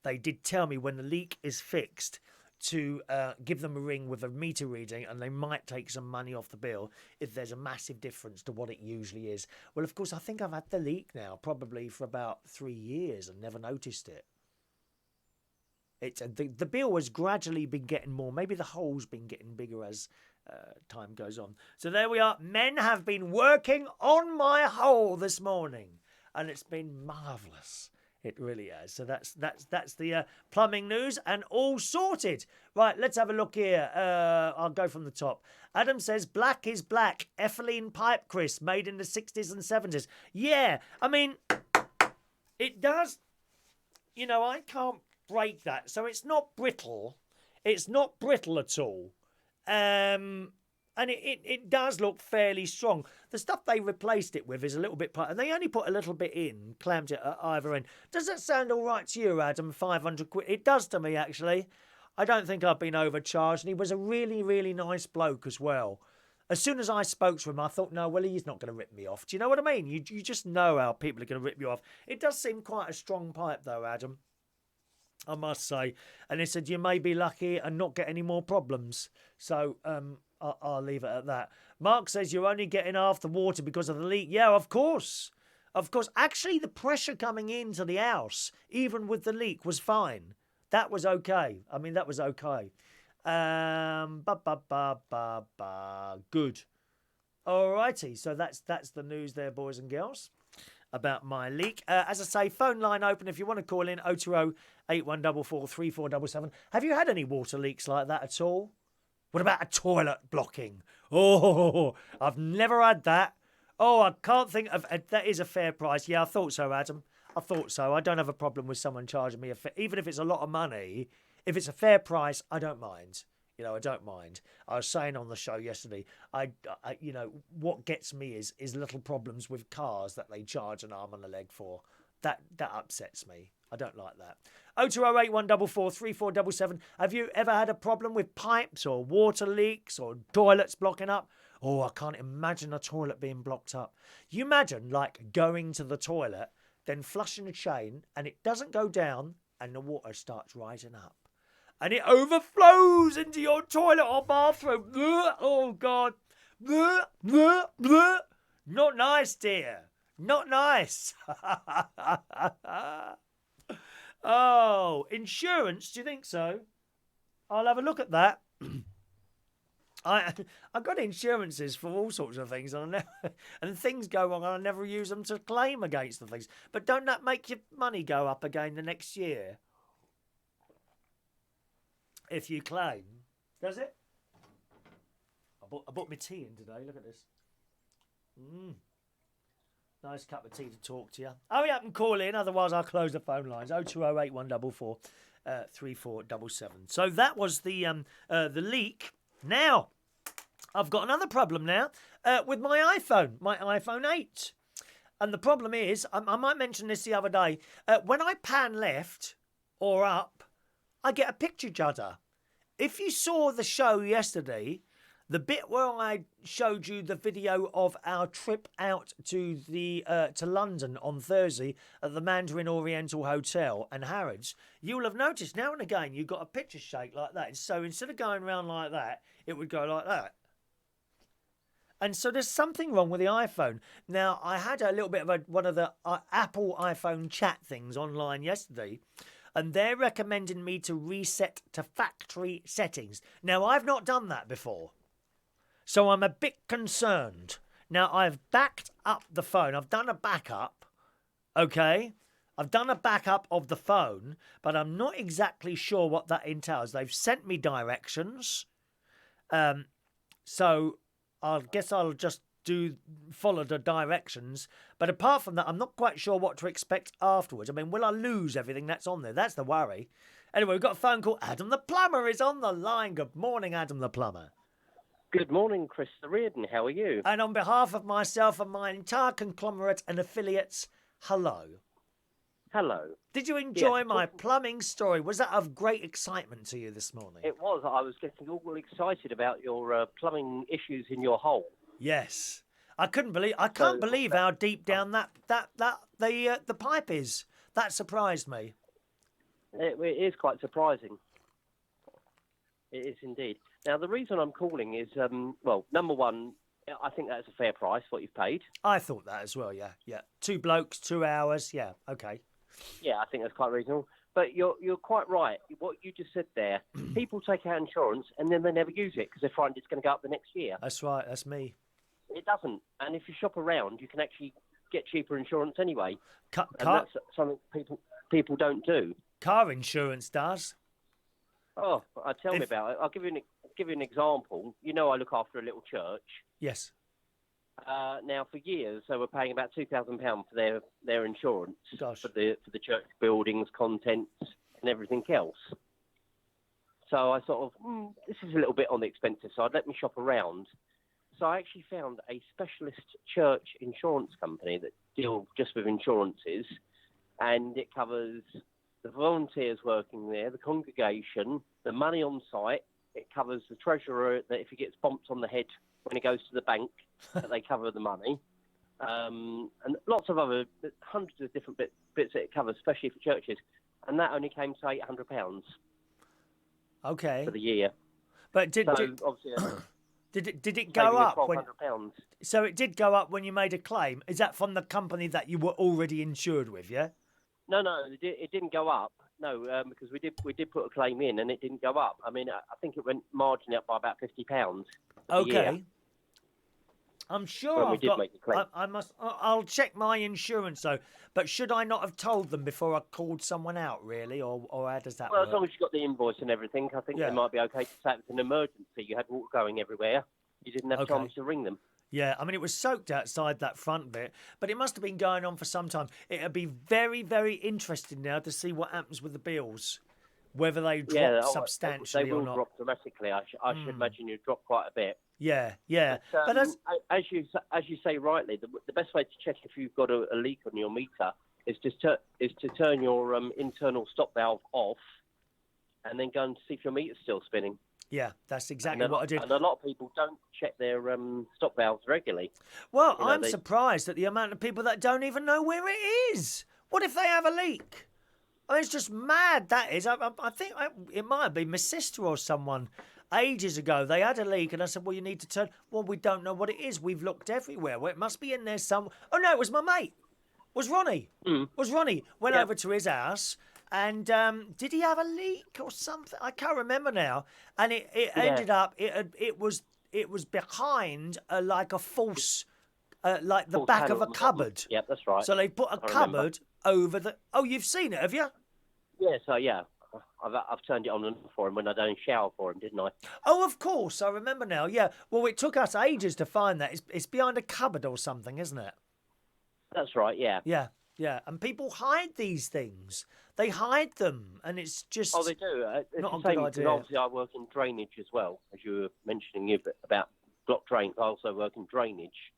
They did tell me when the leak is fixed to give them a ring with a meter reading, and they might take some money off the bill if there's a massive difference to what it usually is. Well, of course, I think I've had the leak now probably for about 3 years and never noticed it. The bill has gradually been getting more. Maybe the hole's been getting bigger as time goes on. So there we are. Men have been working on my hole this morning, and it's been marvellous. It really has. So that's the plumbing news and all sorted. Right, let's have a look here. I'll go from the top. Adam says, black is black. Ethylene pipe, Chris, made in the 60s and 70s. Yeah, I mean, it does. I can't break that. So it's not brittle. It's not brittle at all. And it does look fairly strong. The stuff they replaced it with is a little bit... And they only put a little bit in, clamped it at either end. Does that sound all right to you, Adam, 500 quid? It does to me, actually. I don't think I've been overcharged. And he was a really, really nice bloke as well. As soon as I spoke to him, I thought, no, well, he's not going to rip me off. Do you know what I mean? You just know how people are going to rip you off. It does seem quite a strong pipe, though, Adam, I must say. And he said, you may be lucky and not get any more problems. So... I'll leave it at that. Mark says you're only getting half the water because of the leak. Yeah, of course. Of course. Actually, the pressure coming into the house, even with the leak, was fine. That was okay. I mean, that was okay. Good. All righty. So that's the news there, boys and girls, about my leak. As I say, phone line open if you want to call in 020 8144 3477. Have you had any water leaks like that at all? What about a toilet blocking? Oh, I've never had that. Oh, I can't think of that is a fair price. Yeah, I thought so, Adam. I thought so. I don't have a problem with someone charging me even if it's a lot of money. If it's a fair price, I don't mind. I don't mind. I was saying on the show yesterday, I what gets me is little problems with cars that they charge an arm and a leg for. That upsets me. I don't like that. 0208 144 3477. Have you ever had a problem with pipes or water leaks or toilets blocking up? Oh, I can't imagine a toilet being blocked up. You imagine, like, going to the toilet, then flushing a chain, and it doesn't go down, and the water starts rising up. And it overflows into your toilet or bathroom. Oh, God. Not nice, dear. Not nice. Oh, insurance? Do you think so? I'll have a look at that. I've got insurances for all sorts of things, and things go wrong, and I never use them to claim against the things. But don't that make your money go up again the next year? If you claim. Does it? I bought my tea in today. Look at this. Nice cup of tea to talk to you. Hurry up and call in, otherwise I'll close the phone lines. 0208 144 3477. So that was the leak. Now, I've got another problem now with my iPhone 8. And the problem is, I might mention this the other day, when I pan left or up, I get a picture judder. If you saw the show yesterday, the bit where I showed you the video of our trip out to London on Thursday at the Mandarin Oriental Hotel and Harrods, you will have noticed now and again you got a picture shake like that. So instead of going around like that, it would go like that. And so there's something wrong with the iPhone. Now, I had a little bit of one of the Apple iPhone chat things online yesterday, and they're recommending me to reset to factory settings. Now, I've not done that before, so I'm a bit concerned. Now, I've backed up the phone. I've done a backup, okay? I've done a backup of the phone, but I'm not exactly sure what that entails. They've sent me directions, so I guess I'll just follow the directions. But apart from that, I'm not quite sure what to expect afterwards. I mean, will I lose everything that's on there? That's the worry. Anyway, we've got a phone call. Adam the Plumber is on the line. Good morning, Adam the Plumber. Good morning, Chris the Reardon. How are you? And on behalf of myself and my entire conglomerate and affiliates, hello. Hello. Did you enjoy my plumbing story? Was that of great excitement to you this morning? It was. I was getting all excited about your plumbing issues in your hole. Yes. I can't believe how deep down the pipe is. That surprised me. It is quite surprising. It is indeed. Now, the reason I'm calling is, number one, I think that's a fair price, what you've paid. I thought that as well, yeah. 2 blokes, 2 hours, yeah, okay. Yeah, I think that's quite reasonable. But you're quite right. What you just said there, people take out insurance and then they never use it because they're frightened it's going to go up the next year. That's right, that's me. It doesn't. And if you shop around, you can actually get cheaper insurance anyway. And that's something people don't do. Car insurance does. Oh, tell me about it. I'll give you an example. You know, I look after a little church. Yes. Now, for years, they were paying about £2,000 for their insurance. Gosh. for the church buildings, contents, and everything else. So I sort of, this is a little bit on the expensive side. Let me shop around. So I actually found a specialist church insurance company that deal just with insurances, and it covers the volunteers working there, the congregation, the money on site. It covers the treasurer that if he gets bumped on the head when he goes to the bank, that they cover the money. And lots of other, hundreds of different bits that it covers, especially for churches. And that only came to £800. Okay. For the year. But did it go up? £1,200. So it did go up when you made a claim. Is that from the company that you were already insured with, yeah? No, it didn't go up. No, because we did put a claim in and it didn't go up. I mean, I think it went marginally up by about £50. Okay. I'm sure when we I've did got. make the claim. I must. I'll check my insurance though. But should I not have told them before I called someone out, really, or how does that Well, work? as long as you got the invoice and everything, I think Yeah. it might be okay to say it was an emergency. You had water going everywhere. You didn't have Okay. time to ring them. Yeah, I mean, it was soaked outside that front bit, but it must have been going on for some time. It'd be very, very interesting now to see what happens with the bills, whether they drop substantially they or will not. drop dramatically. I should imagine you drop quite a bit. Yeah, yeah. But, But as you say rightly, the best way to check if you've got a leak on your meter is to turn your internal stop valve off, and then go and see if your meter's still spinning. yeah, that's exactly what I did. And a lot of people don't check their stop valves regularly. Well, I'm surprised at the amount of people that don't even know where it is. What if they have a leak? I mean, it's just mad, that is. I think it might have been my sister or someone ages ago. They had a leak, and I said, well, you need to turn. Well, we don't know what it is. We've looked everywhere. Well, it must be in there somewhere. Oh, no, it was my mate. It was Ronnie. Went over to his house, and did he have a leak or something? I can't remember now. And it ended up, it was behind like a false... like the back of a cupboard. Yep, that's right. So they put a cupboard over the... Oh, you've seen it, have you? Yeah, so yeah. I've turned it on and off for him when I don't shower for him, didn't I? Oh, of course. I remember now. Yeah. Well, it took us ages to find that. It's behind a cupboard or something, isn't it? That's right, yeah. Yeah, yeah. And people hide these things. They hide them, and it's just... Oh, they do. It's not the a same, good idea. obviously I work in drainage as well, as you were mentioning about block drains. I also work in drainage.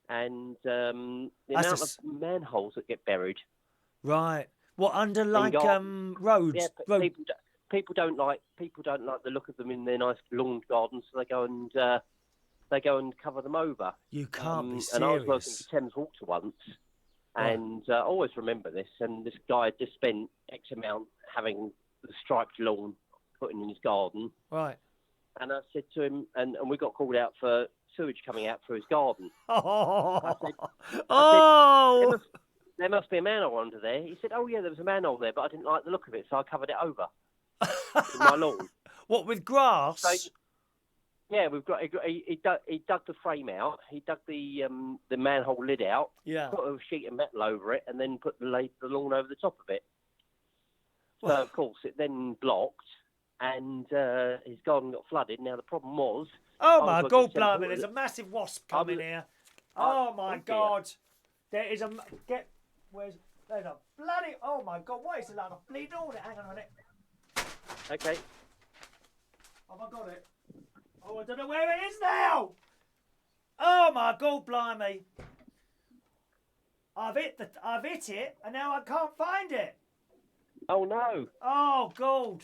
And the amount of manholes that get buried. Right. What, under like roads? Yeah, people don't like the look of them in their nice lawn gardens, so they go and cover them over. You can't be serious. And I was working for Thames Water once, and I always remember this. And this guy had just spent X amount having the striped lawn put in his garden. Right. And I said to him, and we got called out for sewage coming out through his garden. I said, there must be a manhole under there. He said, oh, yeah, there was a manhole there, but I didn't like the look of it, so I covered it over with my lawn. What, with grass? So, yeah, he dug the frame out. He dug the manhole lid out, put a sheet of metal over it, and then put the lawn over the top of it. So, of course, it then blocked, and his garden got flooded. Now, the problem was... Oh, my God, blimey, there's a massive wasp coming here. Oh, my God. There is a... There's a bloody... Oh, my God, what is it like? A bleeding order? Hang on a minute. Okay. Have I got it? Oh, I don't know where it is now. Oh, my God, blimey. I've hit it, and now I can't find it. Oh, no. Oh, God.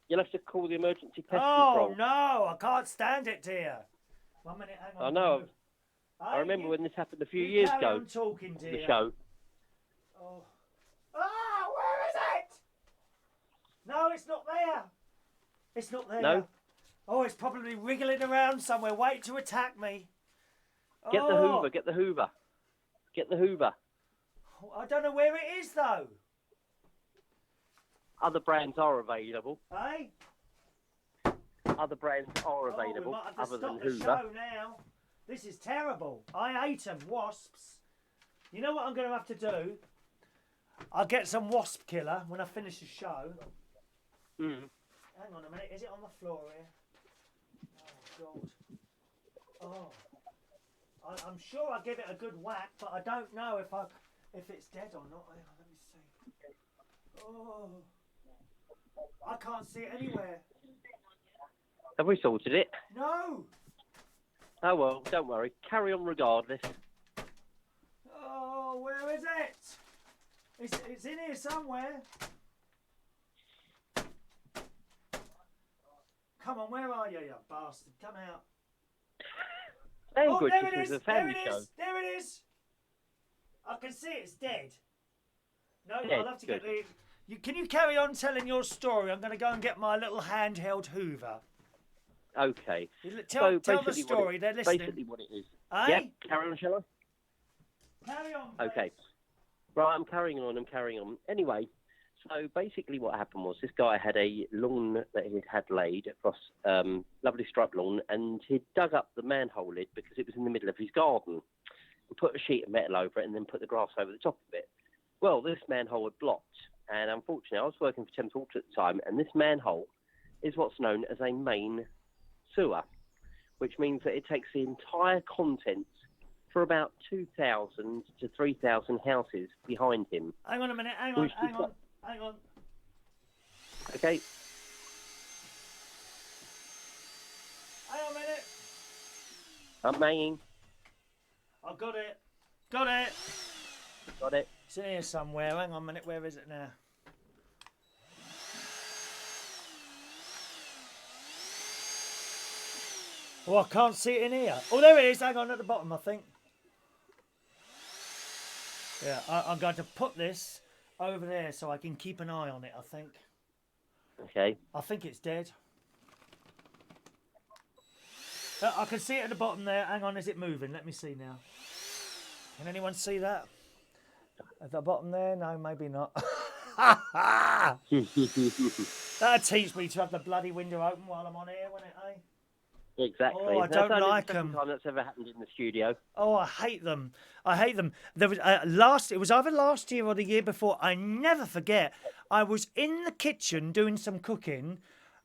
You'll have to call the emergency pest control. control. Oh, no, I can't stand it, dear. 1 minute, hang on. I know. I remember when this happened a few years ago. I'm talking, dear. The show. Oh. Ah, where is it? No, it's not there. It's not there. No? Oh, it's probably wriggling around somewhere, waiting to attack me. Get the Hoover, get the Hoover. Get the Hoover. Oh, I don't know where it is, though. Other brands are available. Hey? Other brands are available, we might have to other than stop the Hoover. show now. This is terrible. I hate them, wasps. You know what I'm going to have to do? I'll get some wasp killer when I finish the show. Hang on a minute. Is it on the floor here? Oh, God. Oh. I'm sure I give it a good whack, but I don't know if it's dead or not. Hang on, let me see. Oh. I can't see it anywhere. Have we sorted it? No. Oh, well, don't worry. Carry on regardless. Oh, where is it? It's in here somewhere. Come on, where are you bastard? Come out. Language, there it this is. is a family show. There it is. I can see it's dead. No, Dead, I'll have to get the... Can you carry on telling your story? I'm going to go and get my little handheld Hoover. Okay. Tell the story. They're listening. Basically what it is. Eh? Yeah, carry on, shall I? Carry on, please. Okay. Right, I'm carrying on. Anyway, So basically what happened was this guy had a lawn that he'd had laid across lovely striped lawn, and he'd dug up the manhole lid because it was in the middle of his garden. He put a sheet of metal over it and then put the grass over the top of it. Well, this manhole had blocked, and unfortunately I was working for Thames Water at the time, and this manhole is what's known as a main sewer, which means that it takes the entire contents for about 2,000 to 3,000 houses behind him. Hang on a minute, hang on. Okay. Hang on a minute. I'm banging. I've got it. Got it. Got it. It's in here somewhere. Hang on a minute. Where is it now? Oh, I can't see it in here. Oh, there it is. Hang on, at the bottom, I think. Yeah, I'm going to put this over there so I can keep an eye on it, I think. Okay. I think it's dead. I can see it at the bottom there. Hang on, is it moving? Let me see now. Can anyone see that? At the bottom there? No, maybe not. That'd teach me to have the bloody window open while I'm on here, wouldn't it, eh? Exactly. Oh, I don't like them. Time that's ever happened in the studio. Oh, I hate them. I hate them. There was it was either last year or the year before. I never forget. I was in the kitchen doing some cooking,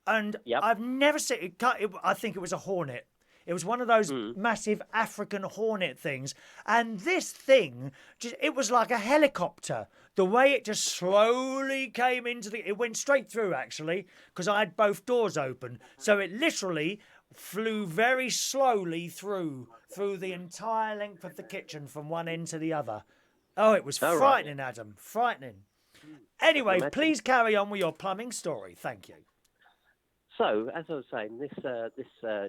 and I've never seen it. I think it was a hornet. It was one of those massive African hornet things, and this thing it was like a helicopter. The way it just slowly came into it went straight through actually, because I had both doors open. So it literally flew very slowly through the entire length of the kitchen from one end to the other. Oh, it was frightening, right. Adam. Frightening. Anyway, please carry on with your plumbing story. Thank you. So, as I was saying, this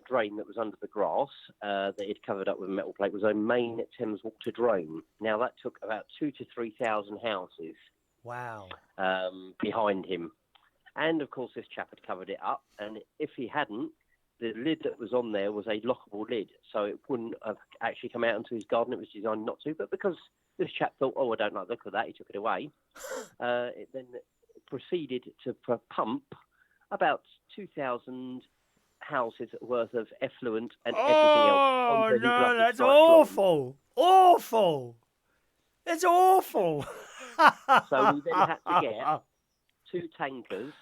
drain that was under the grass that he'd covered up with a metal plate was a main Thames Water drain. Now, that took about 2,000 to 3,000 houses. Wow. Behind him. And, of course, this chap had covered it up. And if he hadn't, the lid that was on there was a lockable lid, so it wouldn't have actually come out into his garden. It was designed not to, but because this chap thought, oh, I don't like the look of that, he took it away. It then proceeded to pump about 2,000 houses worth of effluent and everything else. Oh, no, that's awful. Awful. It's awful. So we then had to get 2 tankers.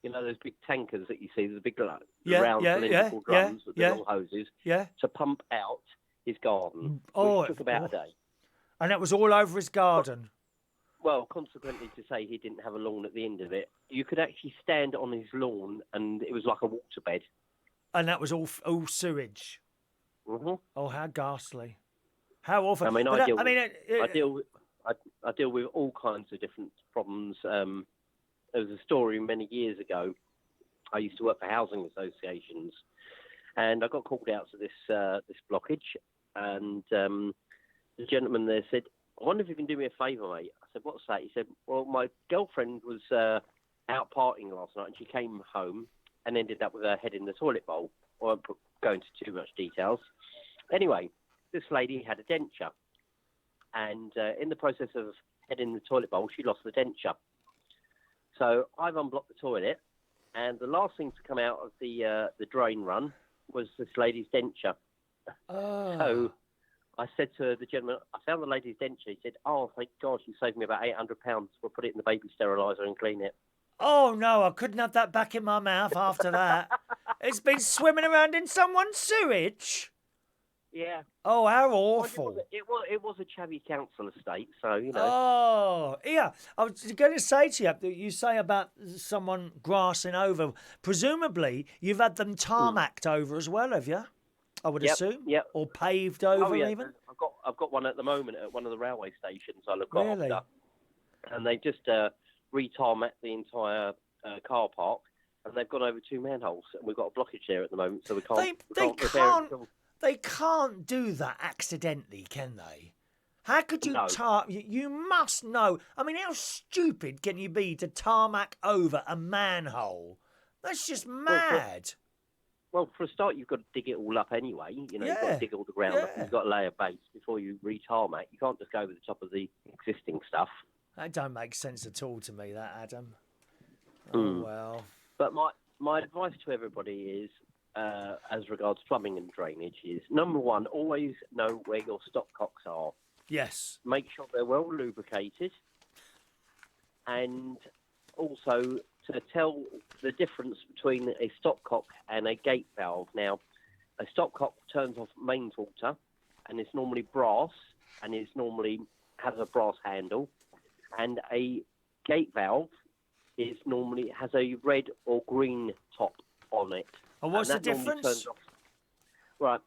You know those big tankers that you see, the big round cylindrical drums with the long hoses, to pump out his garden, which took about a day. And that was all over his garden? Well, consequently to say he didn't have a lawn at the end of it, you could actually stand on his lawn and it was like a waterbed. And that was all sewage? Mm-hmm. Oh, how ghastly. How awful. I mean, I deal with all kinds of different problems. There was a story many years ago. I used to work for housing associations, and I got called out to this blockage. And the gentleman there said, "I wonder if you can do me a favour, mate." I said, "What's that?" He said, "Well, my girlfriend was out partying last night, and she came home and ended up with her head in the toilet bowl. I won't go into too much details. Anyway, this lady had a denture, and in the process of head in the toilet bowl, she lost the denture. So I've unblocked the toilet, and the last thing to come out of the drain run was this lady's denture. Oh. So I said to the gentleman, I found the lady's denture. He said, "Oh, thank God, you saved me about £800. We'll put it in the baby steriliser and clean it." Oh, no, I couldn't have that back in my mouth after that. It's been swimming around in someone's sewage. Yeah. Oh, how awful. Well, it was a chavvy council estate, so, you know. Oh, yeah. I was going to say to you say about someone grassing over. Presumably, you've had them tarmacked over as well, have you? I would assume. Yep. Or paved over even? I've got one at the moment at one of the railway stations I look really? after. And they just re-tarmacked the entire car park, and they've gone over 2 manholes, and we've got a blockage there at the moment, so we can't repair it. They can't do that accidentally, can they? How could you You must know. I mean, how stupid can you be to tarmac over a manhole? That's just mad. Well, for a start, you've got to dig it all up anyway. You know, you've got to dig all the ground up. You've got to lay a base before you re-tarmac. You can't just go over the top of the existing stuff. That don't make sense at all to me, that, Adam. Mm. Oh, well. But my advice to everybody is, as regards plumbing and drainage, is number one, always know where your stopcocks are. Yes. Make sure they're well lubricated, and also to tell the difference between a stopcock and a gate valve. Now, a stopcock turns off mains water, and it's normally brass, and it's normally has a brass handle, and a gate valve is normally has a red or green top on it. And what's the that normally difference? turns off, right,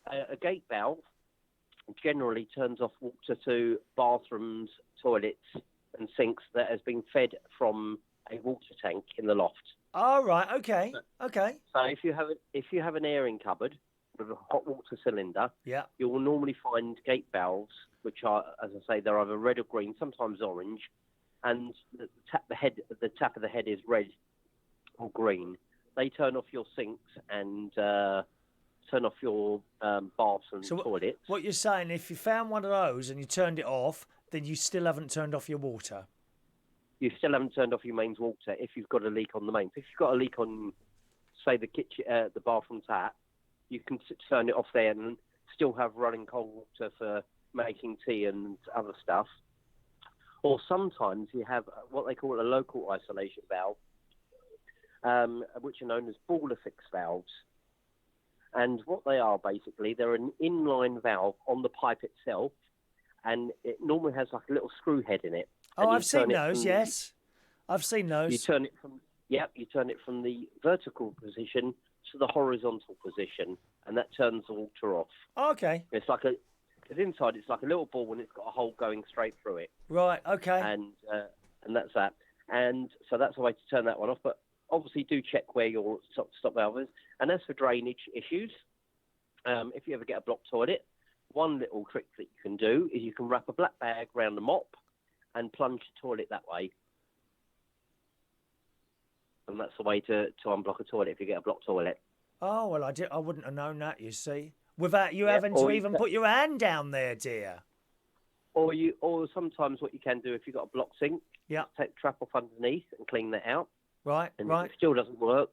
a gate valve generally turns off water to bathrooms, toilets, and sinks that has been fed from a water tank in the loft. Oh, right. Okay. Okay. So if you have an airing cupboard with a hot water cylinder, Yeah. you will normally find gate valves, which are, as I say, they're either red or green, sometimes orange, and the tap of the head is red or green. They turn off your sinks and turn off your baths and toilets. What you're saying, if you found one of those and you turned it off, then you still haven't turned off your water. You still haven't turned off your mains water if you've got a leak on the mains. If you've got a leak on, say, the kitchen, the bathroom tap, you can turn it off there and still have running cold water for making tea and other stuff. Or sometimes you have what they call a local isolation valve, which are known as baller fix valves. And what they are, basically, they're an inline valve on the pipe itself, and it normally has like a little screw head in it. Oh, I've seen those, yes. I've seen those. You turn it from the vertical position to the horizontal position, and that turns the water off. Oh, okay. Because inside it's like a little ball and it's got a hole going straight through it. Right, okay. And that's that. And so that's a way to turn that one off. But obviously do check where your stop valve is. And as for drainage issues, if you ever get a blocked toilet, one little trick that you can do is you can wrap a black bag around the mop and plunge the toilet that way. And that's the way to unblock a toilet if you get a blocked toilet. Oh, well, I wouldn't have known that, you see. Without you having to even put your hand down there, dear. Or sometimes what you can do if you've got a blocked sink, take the trap off underneath and clean that out. Right, and right. if it still doesn't work,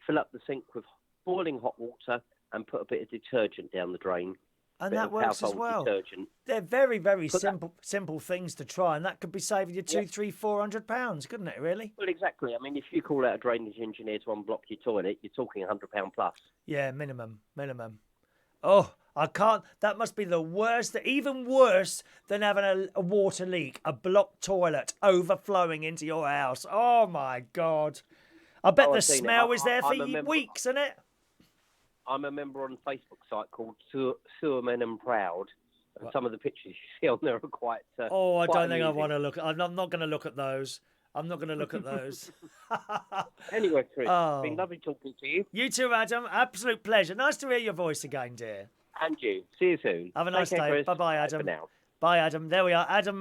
fill up the sink with boiling hot water and put a bit of detergent down the drain. And that works as well. Detergent. They're very, very simple things to try, and that could be saving you £200-400, couldn't it, really? Well, exactly. I mean, if you call out a drainage engineer to unblock your toilet, you're talking £100 plus. Yeah, minimum. Oh, I can't. That must be the worst, even worse than having a water leak, a blocked toilet overflowing into your house. Oh, my God. I bet the smell is there for weeks, isn't it? I'm a member on a Facebook site called Sewermen and Proud. And some of the pictures you see on there are quite I quite don't think amusing. I want to look. I'm not going to look at those. Anyway, Chris, it's been lovely talking to you. You too, Adam. Absolute pleasure. Nice to hear your voice again, dear. And you. See you soon. Have a nice day. Bye-bye, Adam. Bye for now. Bye, Adam. There we are. Adam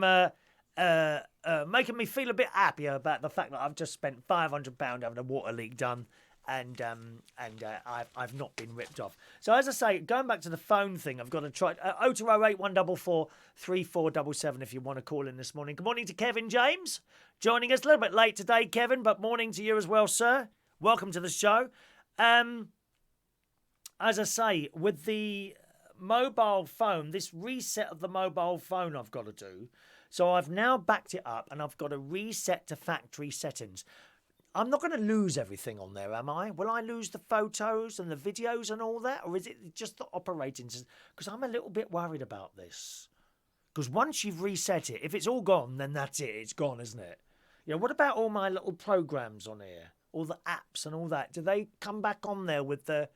making me feel a bit happier about the fact that I've just spent £500 having a water leak done. And I've not been ripped off. So as I say, going back to the phone thing, I've got to try 0208 144 3477 if you want to call in this morning. Good morning to Kevin James, joining us a little bit late today, Kevin, but morning to you as well, sir. Welcome to the show. As I say, with the mobile phone, this reset of the mobile phone I've got to do. So I've now backed it up and I've got to reset to factory settings. I'm not going to lose everything on there, am I? Will I lose the photos and the videos and all that? Or is it just the operating system? Because I'm a little bit worried about this. Because once you've reset it, if it's all gone, then that's it. It's gone, isn't it? You know, what about all my little programs on here? All the apps and all that? Do they come back on there with the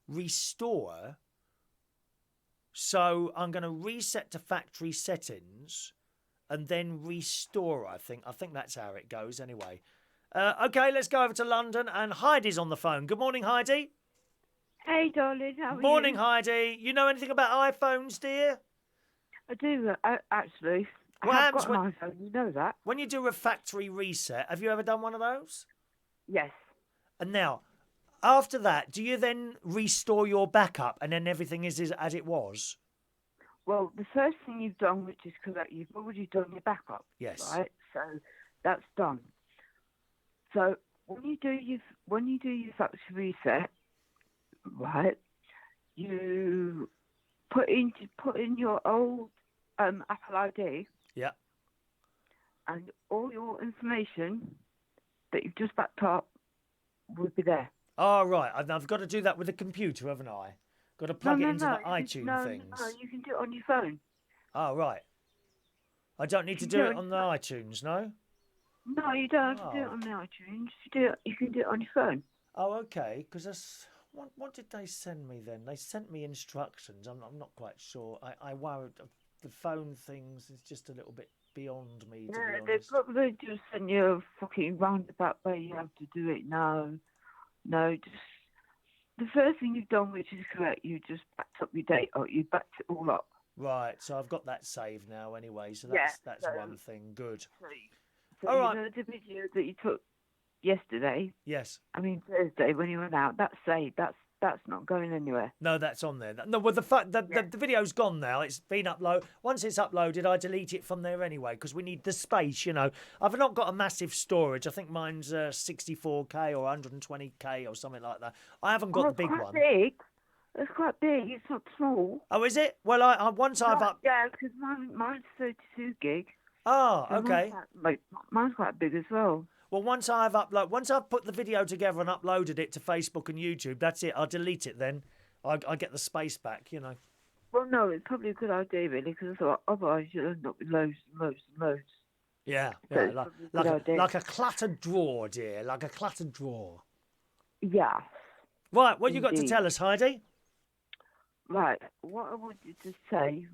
restore? So I'm going to reset to factory settings and then restore, I think. I think that's how it goes anyway. Okay, let's go over to London, and Heidi's on the phone. Good morning, Heidi. Hey, darling, how are you? Morning, Heidi. You know anything about iPhones, dear? I do, actually. What I have happens got an iPhone, you know that. When you do a factory reset, have you ever done one of those? Yes. And now, after that, do you then restore your backup, and then everything is as it was? Well, the first thing you've done, which is correct, you've already done your backup. Yes. Right. So that's done. So when you do your factory reset, right, you put in your old Apple ID. Yeah. And all your information that you've just backed up would be there. Oh, right. I've got to do that with the computer, haven't I? Got to plug it into the iTunes things. No, you can do it on your phone. Oh, right. I don't need to do it on the iTunes, no? No, you don't have to do it on the iTunes. You can do it on your phone. Oh, okay. Because that's... What did they send me then? They sent me instructions. I'm not quite sure. I worried... The phone things is just a little bit beyond me, to be honest. They probably just send you a fucking roundabout way you have to do it. No, just the first thing you've done, which is correct, you just backed up your data. You backed it all up. Right, so I've got that saved now anyway, so that's one thing. Good. So all right. You know the video that you took yesterday? Yes. I mean Thursday when you went out, that's saved. That's not going anywhere. No, that's on there. No, well, the video's gone now. It's been uploaded. Once it's uploaded, I delete it from there anyway because we need the space, you know. I've not got a massive storage. I think mine's 64K or 120K or something like that. I haven't got the big one. Big. It's quite big. It's not small. Oh, is it? Well, I've Yeah, because mine's 32 gig. Oh, okay. Mine's quite big as well. Well, once I've put the video together and uploaded it to Facebook and YouTube, that's it. I'll delete it then. I get the space back, you know. Well, no, it's probably a good idea, really, because otherwise you'll end up with loads and loads and loads. Yeah, like a cluttered drawer, dear, like a cluttered drawer. Yeah. Right, what you got to tell us, Heidi? Right, what I wanted to say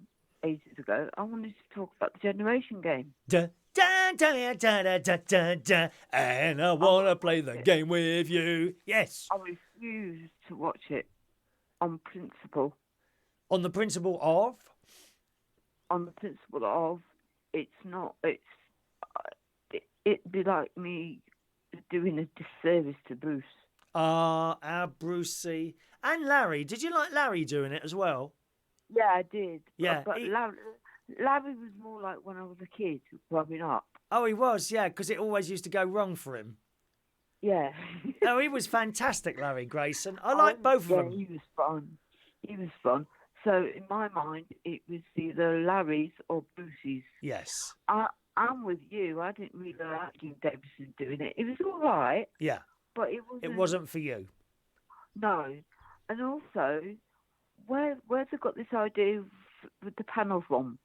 ages ago, I wanted to talk about the generation game. Da, da, da, da, da, da, da, da, and I want to play the game with you. Yes. I refuse to watch it on principle. On the principle of? On the principle of, it'd be like me doing a disservice to Bruce. Our Brucey. And Larry. Did you like Larry doing it as well? Yeah, I did. Yeah. But Larry was more like when I was a kid growing up. Oh, he was, yeah, because it always used to go wrong for him. Yeah. Oh, he was fantastic, Larry Grayson. I like both of them. He was fun. So in my mind, it was either Larry's or Brucey's. Yes. I'm with you. I didn't really like Jim Davidson doing it. It was all right. Yeah. But it wasn't for you. No. And also, where's they got this idea with the panel from?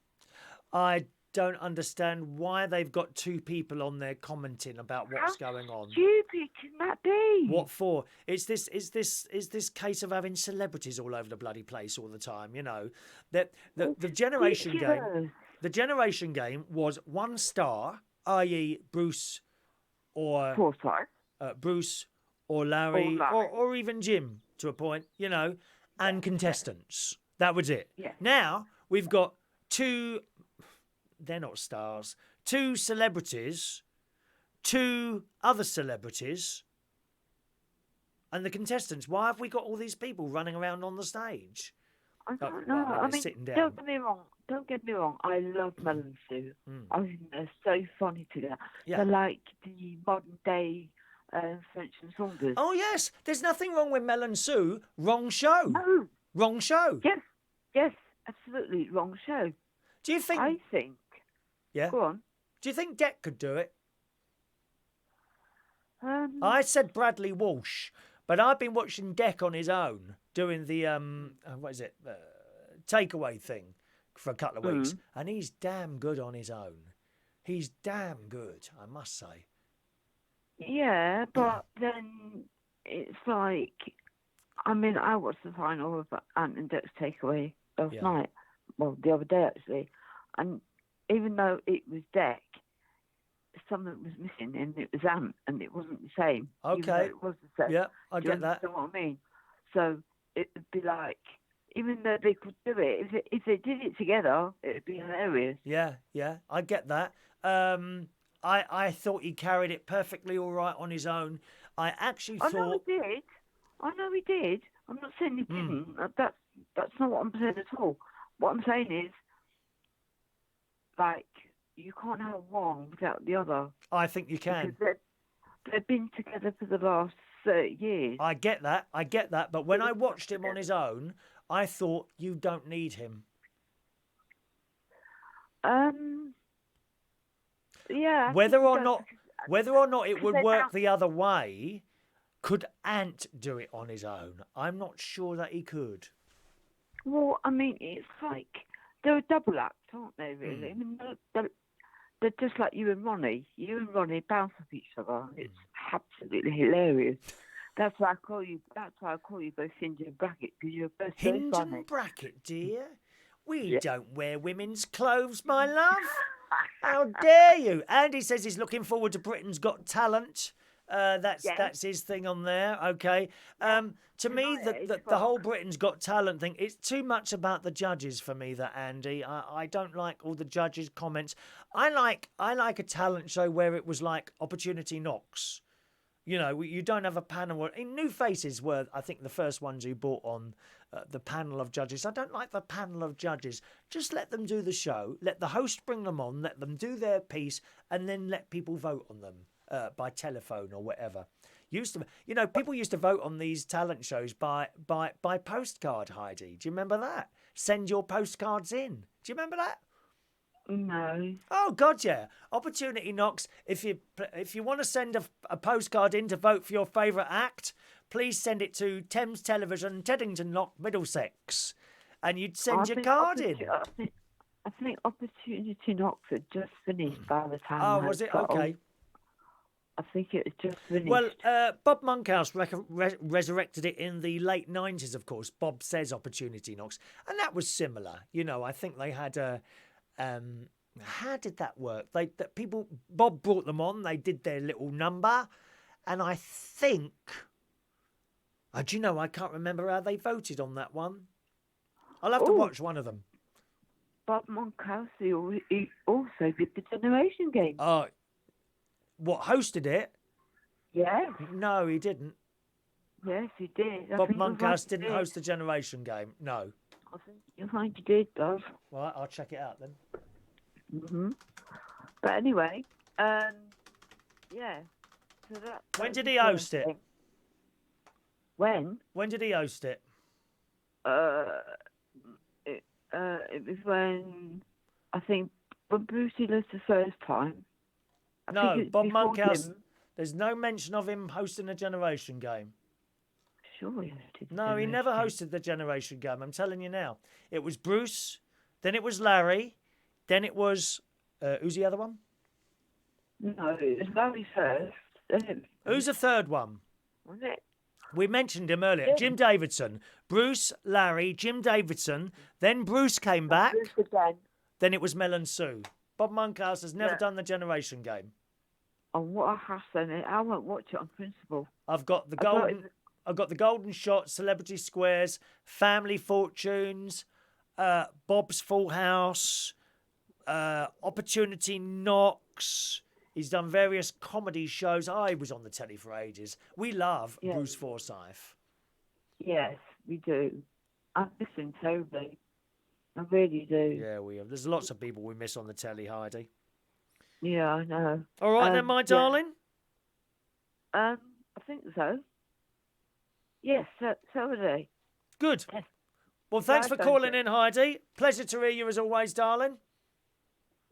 I don't understand why they've got two people on there commenting about what's going on. How stupid can that be? What for? Is this case of having celebrities all over the bloody place all the time? You know, that the generation game. The generation game was 1 star, i.e., Bruce or Forsyth. Bruce or Larry or even Jim to a point, you know, and contestants. That was it. Yeah. Now we've got two. They're not stars. 2 celebrities, 2 other celebrities, and the contestants. Why have we got all these people running around on the stage? I don't know. I mean, sitting down. Don't get me wrong. I love Mel and Sue. I think they're so funny together. Yeah. They're like the modern day French and Saunders. Oh yes, there's nothing wrong with Mel and Sue. Wrong show. No. Wrong show. Yes, absolutely wrong show. Do you think? I think. Yeah. Go on. Do you think Deck could do it? I said Bradley Walsh, but I've been watching Deck on his own doing the takeaway thing for a couple of weeks, and he's damn good on his own. He's damn good, I must say. Yeah, but then it's like, I mean, I watched the final of Ant and Deck's Takeaway last night. Well, the other day actually, and even though it was Deck, something was missing, and it was Ant, and it wasn't the same. Okay. It was the same. Yeah, I get that. You know what I mean? So it would be like, even though they could do it, if they did it together, it would be hilarious. Yeah, I get that. I thought he carried it perfectly all right on his own. I actually thought... I know he did. I'm not saying he didn't. That's not what I'm saying at all. What I'm saying is, like, you can't have one without the other. I think you can. Because they've been together for the last 30 years. I get that. But when I watched him on his own, I thought, you don't need him. Yeah. Whether or not it would work the other way, could Ant do it on his own? I'm not sure that he could. Well, I mean, it's like they're a double act, aren't they? Really? I mean, they're just like you and Ronnie. You and Ronnie bounce off each other. It's absolutely hilarious. That's why I call you both Hinge and Bracket, because you're both so Hinge funny. and Bracket, dear. We don't wear women's clothes, my love. How dare you? Andy says he's looking forward to Britain's Got Talent. That's his thing on there. Okay. To me, the whole Britain's Got Talent thing, it's too much about the judges for me. That Andy, I don't like all the judges' comments. I like a talent show where it was like Opportunity Knocks. You know, you don't have a panel. New Faces were, I think, the first ones who brought on the panel of judges. I don't like the panel of judges. Just let them do the show. Let the host bring them on. Let them do their piece, and then let people vote on them by telephone or whatever. People used to vote on these talent shows by postcard. Heidi, do you remember that? Send your postcards in. Do you remember that? No. Oh God, yeah. Opportunity Knocks. If you want to send a postcard in to vote for your favourite act, please send it to Thames Television, Teddington Lock, Middlesex, and you'd send your card in. I think Opportunity Knocks had just finished by the time. Oh, was it? Okay. I think it was just finished. Well, Bob Monkhouse resurrected it in the late 90s, of course. Bob Says Opportunity Knocks, and that was similar. You know, I think they had a. How did that work? Bob brought them on. They did their little number, and I think. Do you know? I can't remember how they voted on that one. I'll have to watch one of them. Bob Monkhouse, he also did the Generation Game. Oh, what, hosted it? Yes. No, he didn't. Yes, he did. Bob Monkhouse didn't host the Generation Game. No. I think he did, Dove. Well, I'll check it out then. Mhm. But anyway, yeah. So when did he host it? When? When did he host it? It was when Brucey lived the first time. No, Bob Monkhouse. There's no mention of him hosting a Generation Game. Sure, he hosted. No, he never hosted the Generation Game. I'm telling you now. It was Bruce, then it was Larry, then it was who's the other one? No, it was Larry first. Who's the third one? Was it? We mentioned him earlier. Jim Davidson. Bruce, Larry, Jim Davidson. Then Bruce came back. Bruce again. Then it was Mel and Sue. Bob Monkhouse has never done the Generation Game. Oh, what a hassle! I won't watch it on principle. I've got the Golden Shot, Celebrity Squares, Family Fortunes, Bob's Full House, Opportunity Knocks. He's done various comedy shows. I was on the telly for ages. We love Bruce Forsyth. Yes, we do. I miss him terribly. I really do. Yeah, we have. There's lots of people we miss on the telly, Heidi. Yeah, I know. All right then, my darling. I think so. Yes, so are they. Good. Yes. Well, thanks for calling in, Heidi. Pleasure to hear you as always, darling.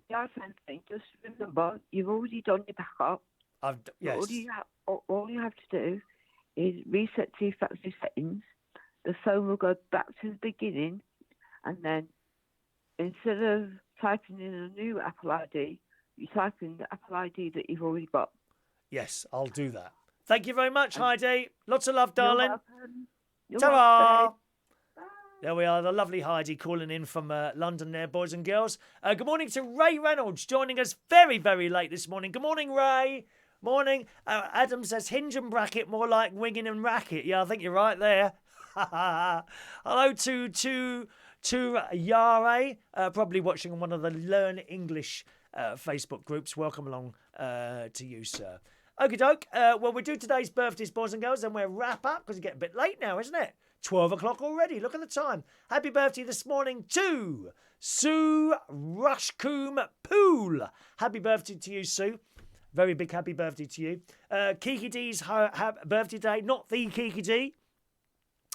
Yeah, thank you. Just remember, you've already done your backup. Yes. All you have to do is reset to your factory settings. The phone will go back to the beginning, and then instead of typing in a new Apple ID, you type in the Apple ID that you've already got. Yes, I'll do that. Thank you very much, Heidi. Lots of love, darling. You're Ta-ra! There we are, the lovely Heidi calling in from London there, boys and girls. Good morning to Ray Reynolds, joining us very, very late this morning. Good morning, Ray. Morning. Adam says hinge and bracket, more like winging and racket. Yeah, I think you're right there. Hello to Yare, probably watching on one of the Learn English Facebook groups. Welcome along to you, sir. Okie doke. Well, we do today's birthdays, boys and girls, and we'll wrap up because it's getting a bit late now, isn't it? 12 o'clock already. Look at the time. Happy birthday this morning to Sue Rushcombe Pool. Happy birthday to you, Sue. Very big happy birthday to you. Kiki D's birthday day. Not the Kiki D.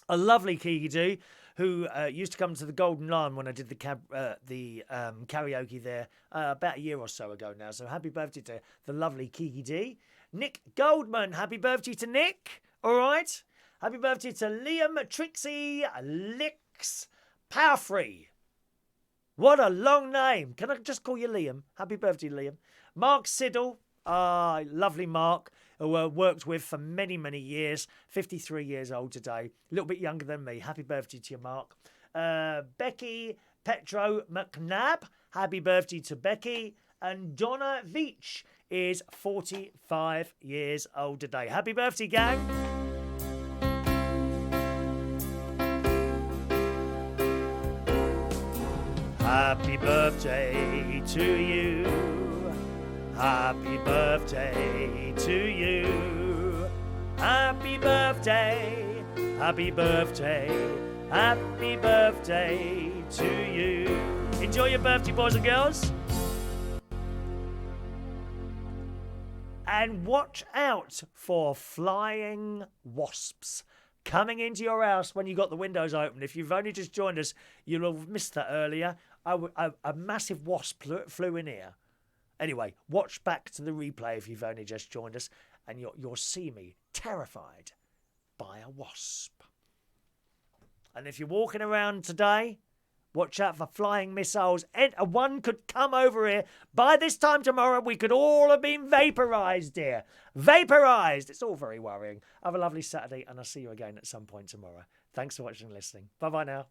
A lovely Kiki D who used to come to the Golden Lion when I did the karaoke there about a year or so ago now. So happy birthday to the lovely Kiki D. Nick Goldman. Happy birthday to Nick. All right. Happy birthday to Liam Trixie Licks Powerfree. What a long name. Can I just call you Liam? Happy birthday, Liam. Mark Siddle. Lovely Mark, who I worked with for many, many years. 53 years old today. A little bit younger than me. Happy birthday to you, Mark. Becky Petro McNabb. Happy birthday to Becky. And Donna Veach is 45 years old today. Happy birthday, gang. Happy birthday to you. Happy birthday to you. Happy birthday. Happy birthday. Happy birthday to you. Enjoy your birthday, boys and girls. And watch out for flying wasps coming into your house when you got the windows open. If you've only just joined us, you'll have missed that earlier. A massive wasp flew in here. Anyway, watch back to the replay if you've only just joined us, and you'll see me terrified by a wasp. And if you're walking around today, watch out for flying missiles. One could come over here. By this time tomorrow, we could all have been vaporised here. Vaporised! It's all very worrying. Have a lovely Saturday, and I'll see you again at some point tomorrow. Thanks for watching and listening. Bye-bye now.